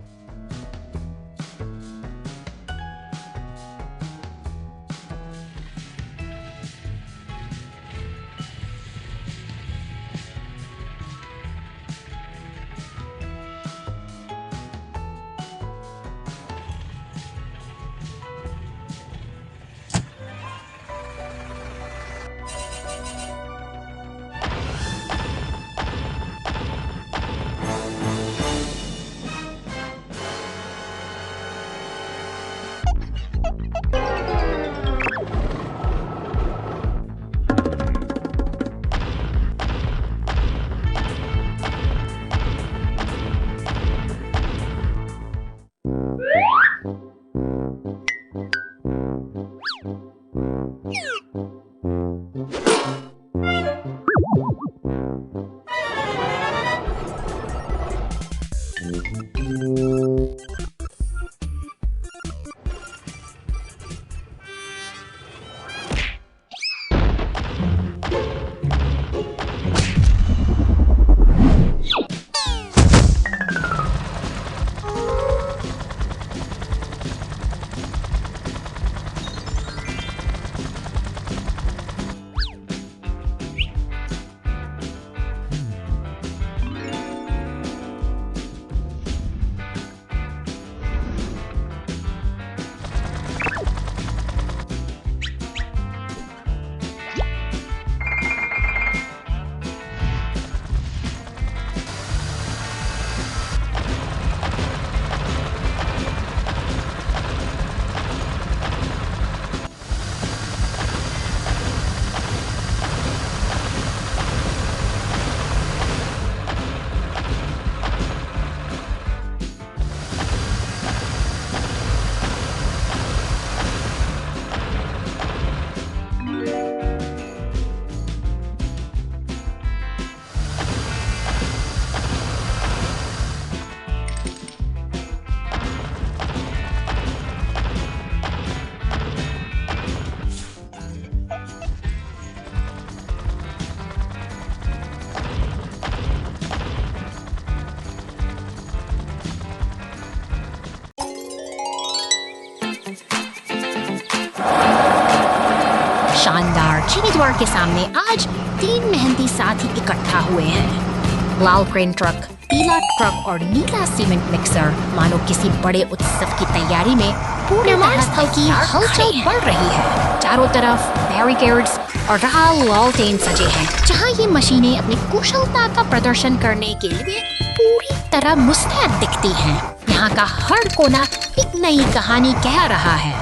दक्षिणी द्वार के सामने आज 3 मेहनती साथी इकट्ठा हुए हैं। लाल क्रेन ट्रक, पीला ट्रक और नीला सीमेंट मिक्सर मानो किसी बड़े उत्सव की तैयारी में पूरे स्थल की हलचल बढ़ रही है। चारों तरफ बैरिकेड्स और लालटेन सजे हैं, जहां ये मशीनें अपनी कुशलता का प्रदर्शन करने के लिए पूरी तरह मुस्तैद दिखती हैं। यहाँ का हर कोना एक नई कहानी कह रहा है।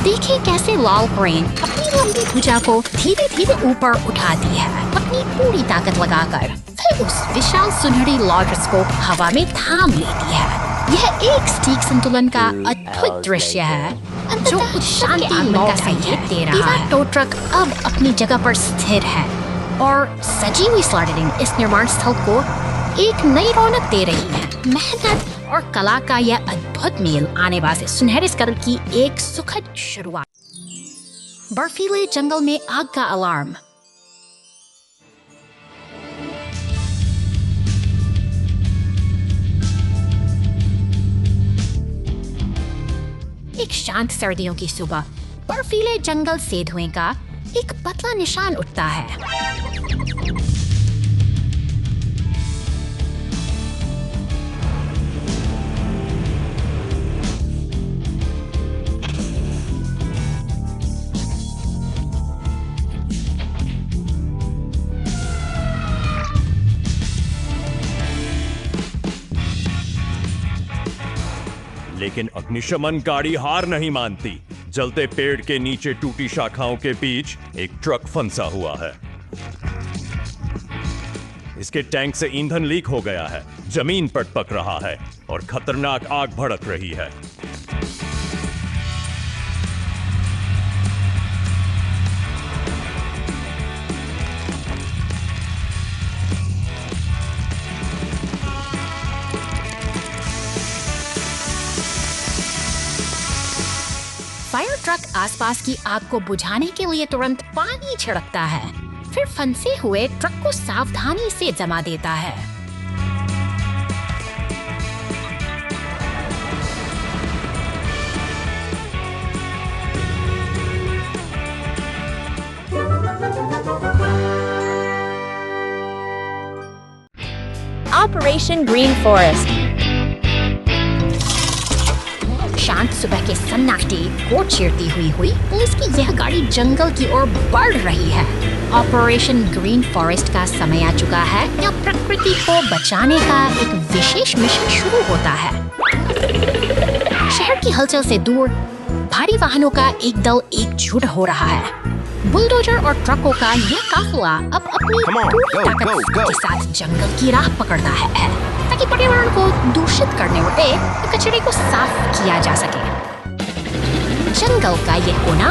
देखिए कैसे लाल क्रेन अपनी लंबी भुजा को धीरे धीरे ऊपर उठाती है, अपनी पूरी ताकत लगाकर फिर उस विशाल सुनहरी लॉन्च को हवा में थाम लेती है। यह एक सटीक संतुलन का अद्भुत दृश्य है जो शांति मन का संकेत दे रहा है। टो ट्रक अब अपनी जगह पर स्थिर है और सजी हुई स्लाइडिंग इस निर्माण स्थल को एक नई रौनक दे रही है। मेहनत और कला का यह अद्भुत मेल आने वाले सुनहरे स्थल की एक सुखद शुरुआत। बर्फीले जंगल में आग का अलार्म। एक शांत सर्दियों की सुबह बर्फीले जंगल से धुएं का एक पतला निशान उठता है। लेकिन अग्निशमन गाड़ी हार नहीं मानती। जलते पेड़ के नीचे टूटी शाखाओं के बीच एक ट्रक फंसा हुआ है। इसके टैंक से ईंधन लीक हो गया है, जमीन पर पक रहा है और खतरनाक आग भड़क रही है। फायर ट्रक आसपास की आग को बुझाने के लिए तुरंत पानी छिड़कता है, फिर फंसे हुए ट्रक को सावधानी से जमा देता है। Operation Green Forest. शांत सुबह के सन्नाटे को चीरती हुई पुलिस की यह गाड़ी जंगल की ओर बढ़ रही है। ऑपरेशन ग्रीन फॉरेस्ट का समय आ चुका है। यहाँ प्रकृति को बचाने का एक विशेष मिशन शुरू होता है। शहर की हलचल से दूर भारी वाहनों का एक दल एकजुट हो रहा है। बुलडोजर और ट्रकों का यह काफिला अब अपनी पूरी ताकत के साथ जंगल की राह पकड़ता है ताकि पर्यावरण को दूषित करने वाले कचरे को साफ किया जा सके। जंगल का यह कोना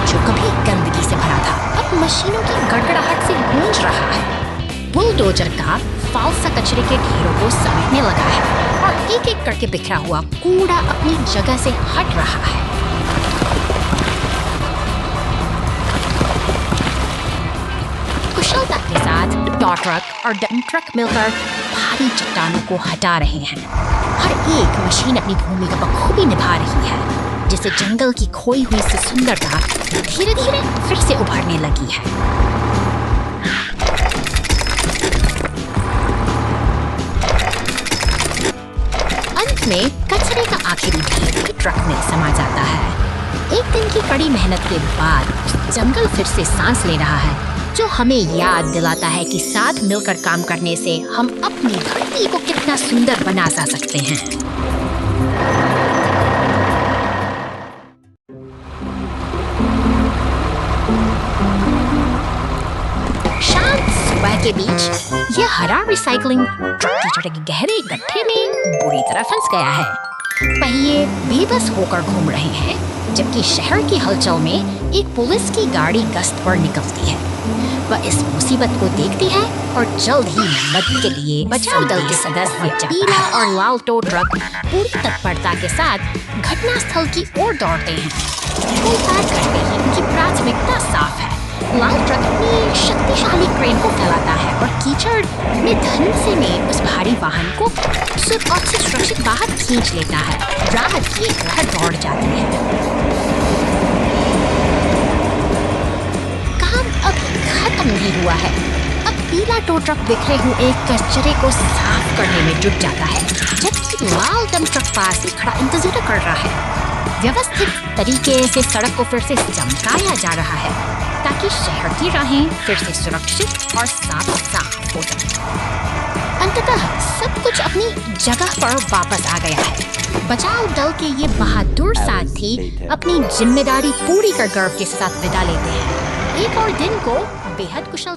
जो कभी गंदगी से भरा था अब मशीनों की गड़गड़ाहट से गूंज रहा है। बुलडोजर का फालसा कचरे के ढेरों को समेटने लगा है और एक एक करके बिखरा हुआ कूड़ा अपनी जगह से हट रहा है। कुशलता के साथ टॉ ट्रक और डंप ट्रक मिलकर भारी चट्टानों को हटा रहे हैं। हर एक मशीन अपनी भूमिका बखूबी निभा रही है, जिससे जंगल की खोई हुई सी सुंदरता धीरे धीरे फिर से उभरने लगी है। अंत में कचरे का आखिरी ढेर ट्रक में समा जाता है। एक दिन की कड़ी मेहनत के बाद जंगल फिर से सांस ले रहा है, जो हमें याद दिलाता है कि साथ मिलकर काम करने से हम अपनी धरती को कितना सुंदर बना सकते हैं। शांत सुबह के बीच यह हरा रिसाइकलिंग ट्रक कीचड़ के गहरे गड्ढे में बुरी तरह फंस गया है। पहिए बेबस होकर घूम रहे हैं, जबकि शहर की हलचल में एक पुलिस की गाड़ी गश्त पर निकलती है। वह इस मुसीबत को देखती है और जल्द ही मदद के लिए बचाव दल के सदस्य पीला और लाल टो ट्रक पूरी तत्परता के साथ घटनास्थल की ओर दौड़ते हैं। पुलपात करते ही उनकी प्राथमिकता साफ है। लाल ट्रक अपनी शक्तिशाली क्रेन को फैलाता है और कीचड़ में धंसे में उस भारी वाहन को सुरक्षित बाहर खींच लेता है। राहत की एक लहर दौड़ जाती है। कम नहीं हुआ है। अब पीला टो ट्रक बिखरे हुए कचरे को साफ करने में जुट जाता है, जबकि लाल डंप ट्रक पास खड़ा इंतजार कर रहा है। व्यवस्थित तरीके से सड़क को फिर से चमकाया जा रहा है ताकि शहर की राहें फिर से सुरक्षित और साफ हो जाए। अंततः सब कुछ अपनी जगह पर वापस आ गया है। बचाव दल के ये बहादुर साथी अपनी जिम्मेदारी पूरी कर गर्व के साथ विदा लेते हैं। एक और दिन को बेहद कुशल।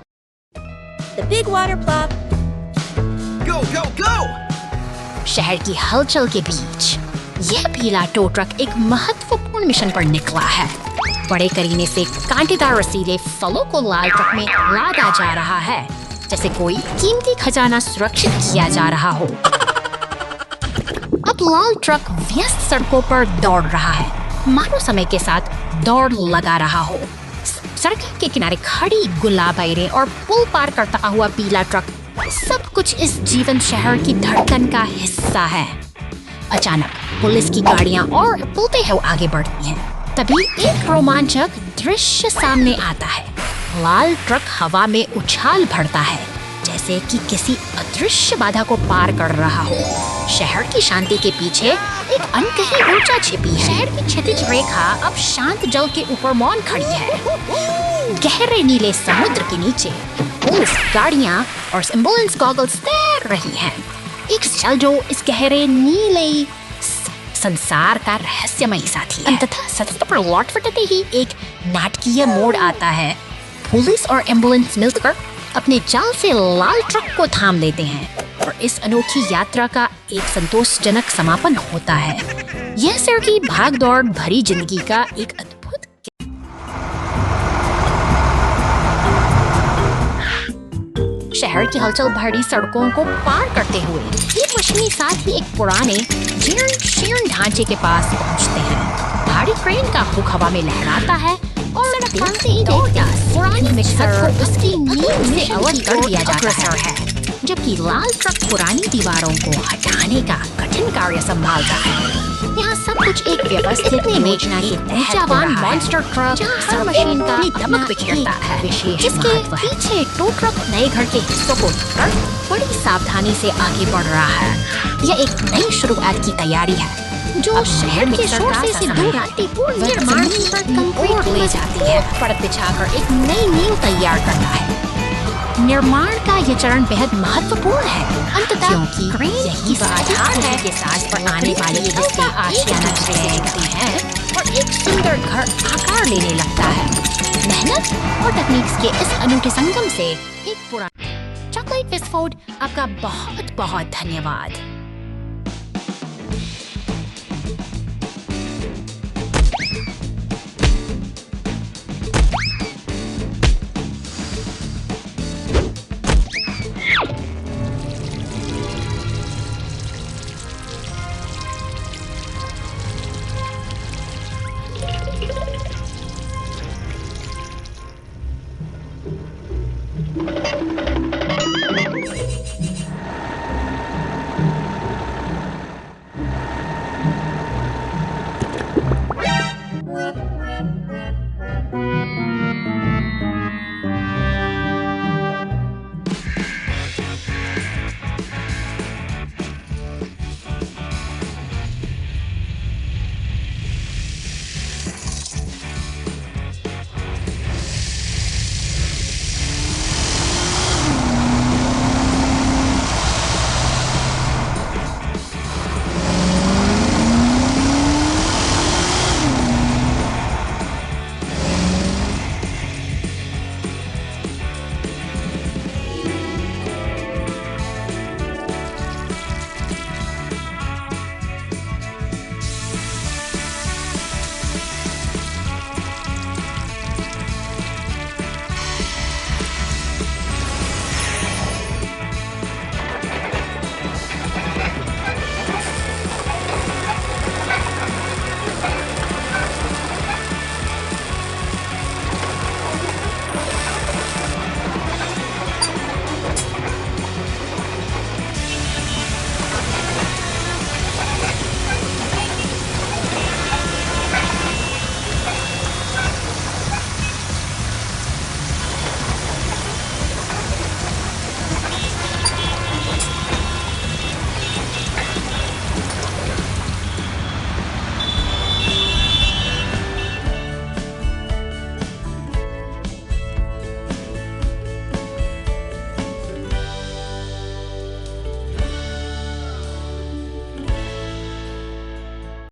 The big water plop. Go, go, go! शहर की हलचल के बीच यह पीला टो ट्रक एक महत्वपूर्ण मिशन पर निकला है। बड़े करीने से कांटेदार रसीले फलों को लाल ट्रक में लादा जा रहा है, जैसे कोई कीमती खजाना सुरक्षित किया जा रहा हो। अब लाल ट्रक व्यस्त सड़कों पर दौड़ रहा है, मानो समय के साथ दौड़ लगा रहा हो। सड़क के किनारे खड़ी गुलाबैरें और पुल पार करता हुआ पीला ट्रक, सब कुछ इस जीवंत शहर की धड़कन का हिस्सा है। अचानक पुलिस की गाड़ियां और पुलते हुए आगे बढ़ती हैं। तभी एक रोमांचक दृश्य सामने आता है। लाल ट्रक हवा में उछाल भरता है, जैसे कि किसी अदृश्य बाधा को पार कर रहा हो। शहर की शांति के पीछे एक अनकही ऊर्जा छिपी है। शहर की क्षैतिज रेखा अब शांत जल के ऊपर मौन खड़ी है। गहरे नीले समुद्र के नीचे पुलिस गाड़ियां और एम्बुलेंस गॉगल्स तैर रही हैं। एक शल जो इस गहरे नीले संसार का रहस्यमयी साथी है। अंततः सतत पर लौट फटते ही एक नाटकीय मोड़ आता है। पुलिस और एम्बुलेंस मिलकर अपने चाल से लाल ट्रक को थाम लेते हैं और इस अनोखी यात्रा का एक संतोषजनक समापन होता है। यह शहर की भागदौड़ भरी जिंदगी का एक अद्भुत शहर की हलचल भरी सड़कों को पार करते हुए एक रोशनी साथ ही एक पुराने जीर्ण ढांचे के पास पहुंचते हैं। भारी क्रेन का हुक हवा में लहराता है और पुरानी मिक्सर को उसकी नींव से अलग कर दिया जाता है, जबकि लाल ट्रक पुरानी दीवारों को हटाने का कठिन कार्य संभालता है। यहाँ सब कुछ एक व्यवस्थित योजना के ऊर्जावान मॉन्स्टर ट्रक हर मशीन का दमक बिखेरता है, जिसके पीछे टो ट्रक नए घर के हिस्सों को कर बड़ी सावधानी से आगे बढ़ रहा है। यह एक नई शुरुआत की तैयारी है जो शहर के शोर से दूर शांतिपूर्ण निर्माण पर कंक्रीट ले जाती है, परत बिछाकर एक नई नींव तैयार करता है। निर्माण का यह चरण बेहद महत्वपूर्ण है, अंततः क्योंकि यही आधार है के साथ पर आने वाले जिसके आशियाना दिखते हैं और एक सुंदर घर आकार लेने लगता है। मेहनत और तकनीक के इस अनूठे संगम से एक पूरा चॉकलेट बिस्कुट। आपका बहुत बहुत धन्यवाद।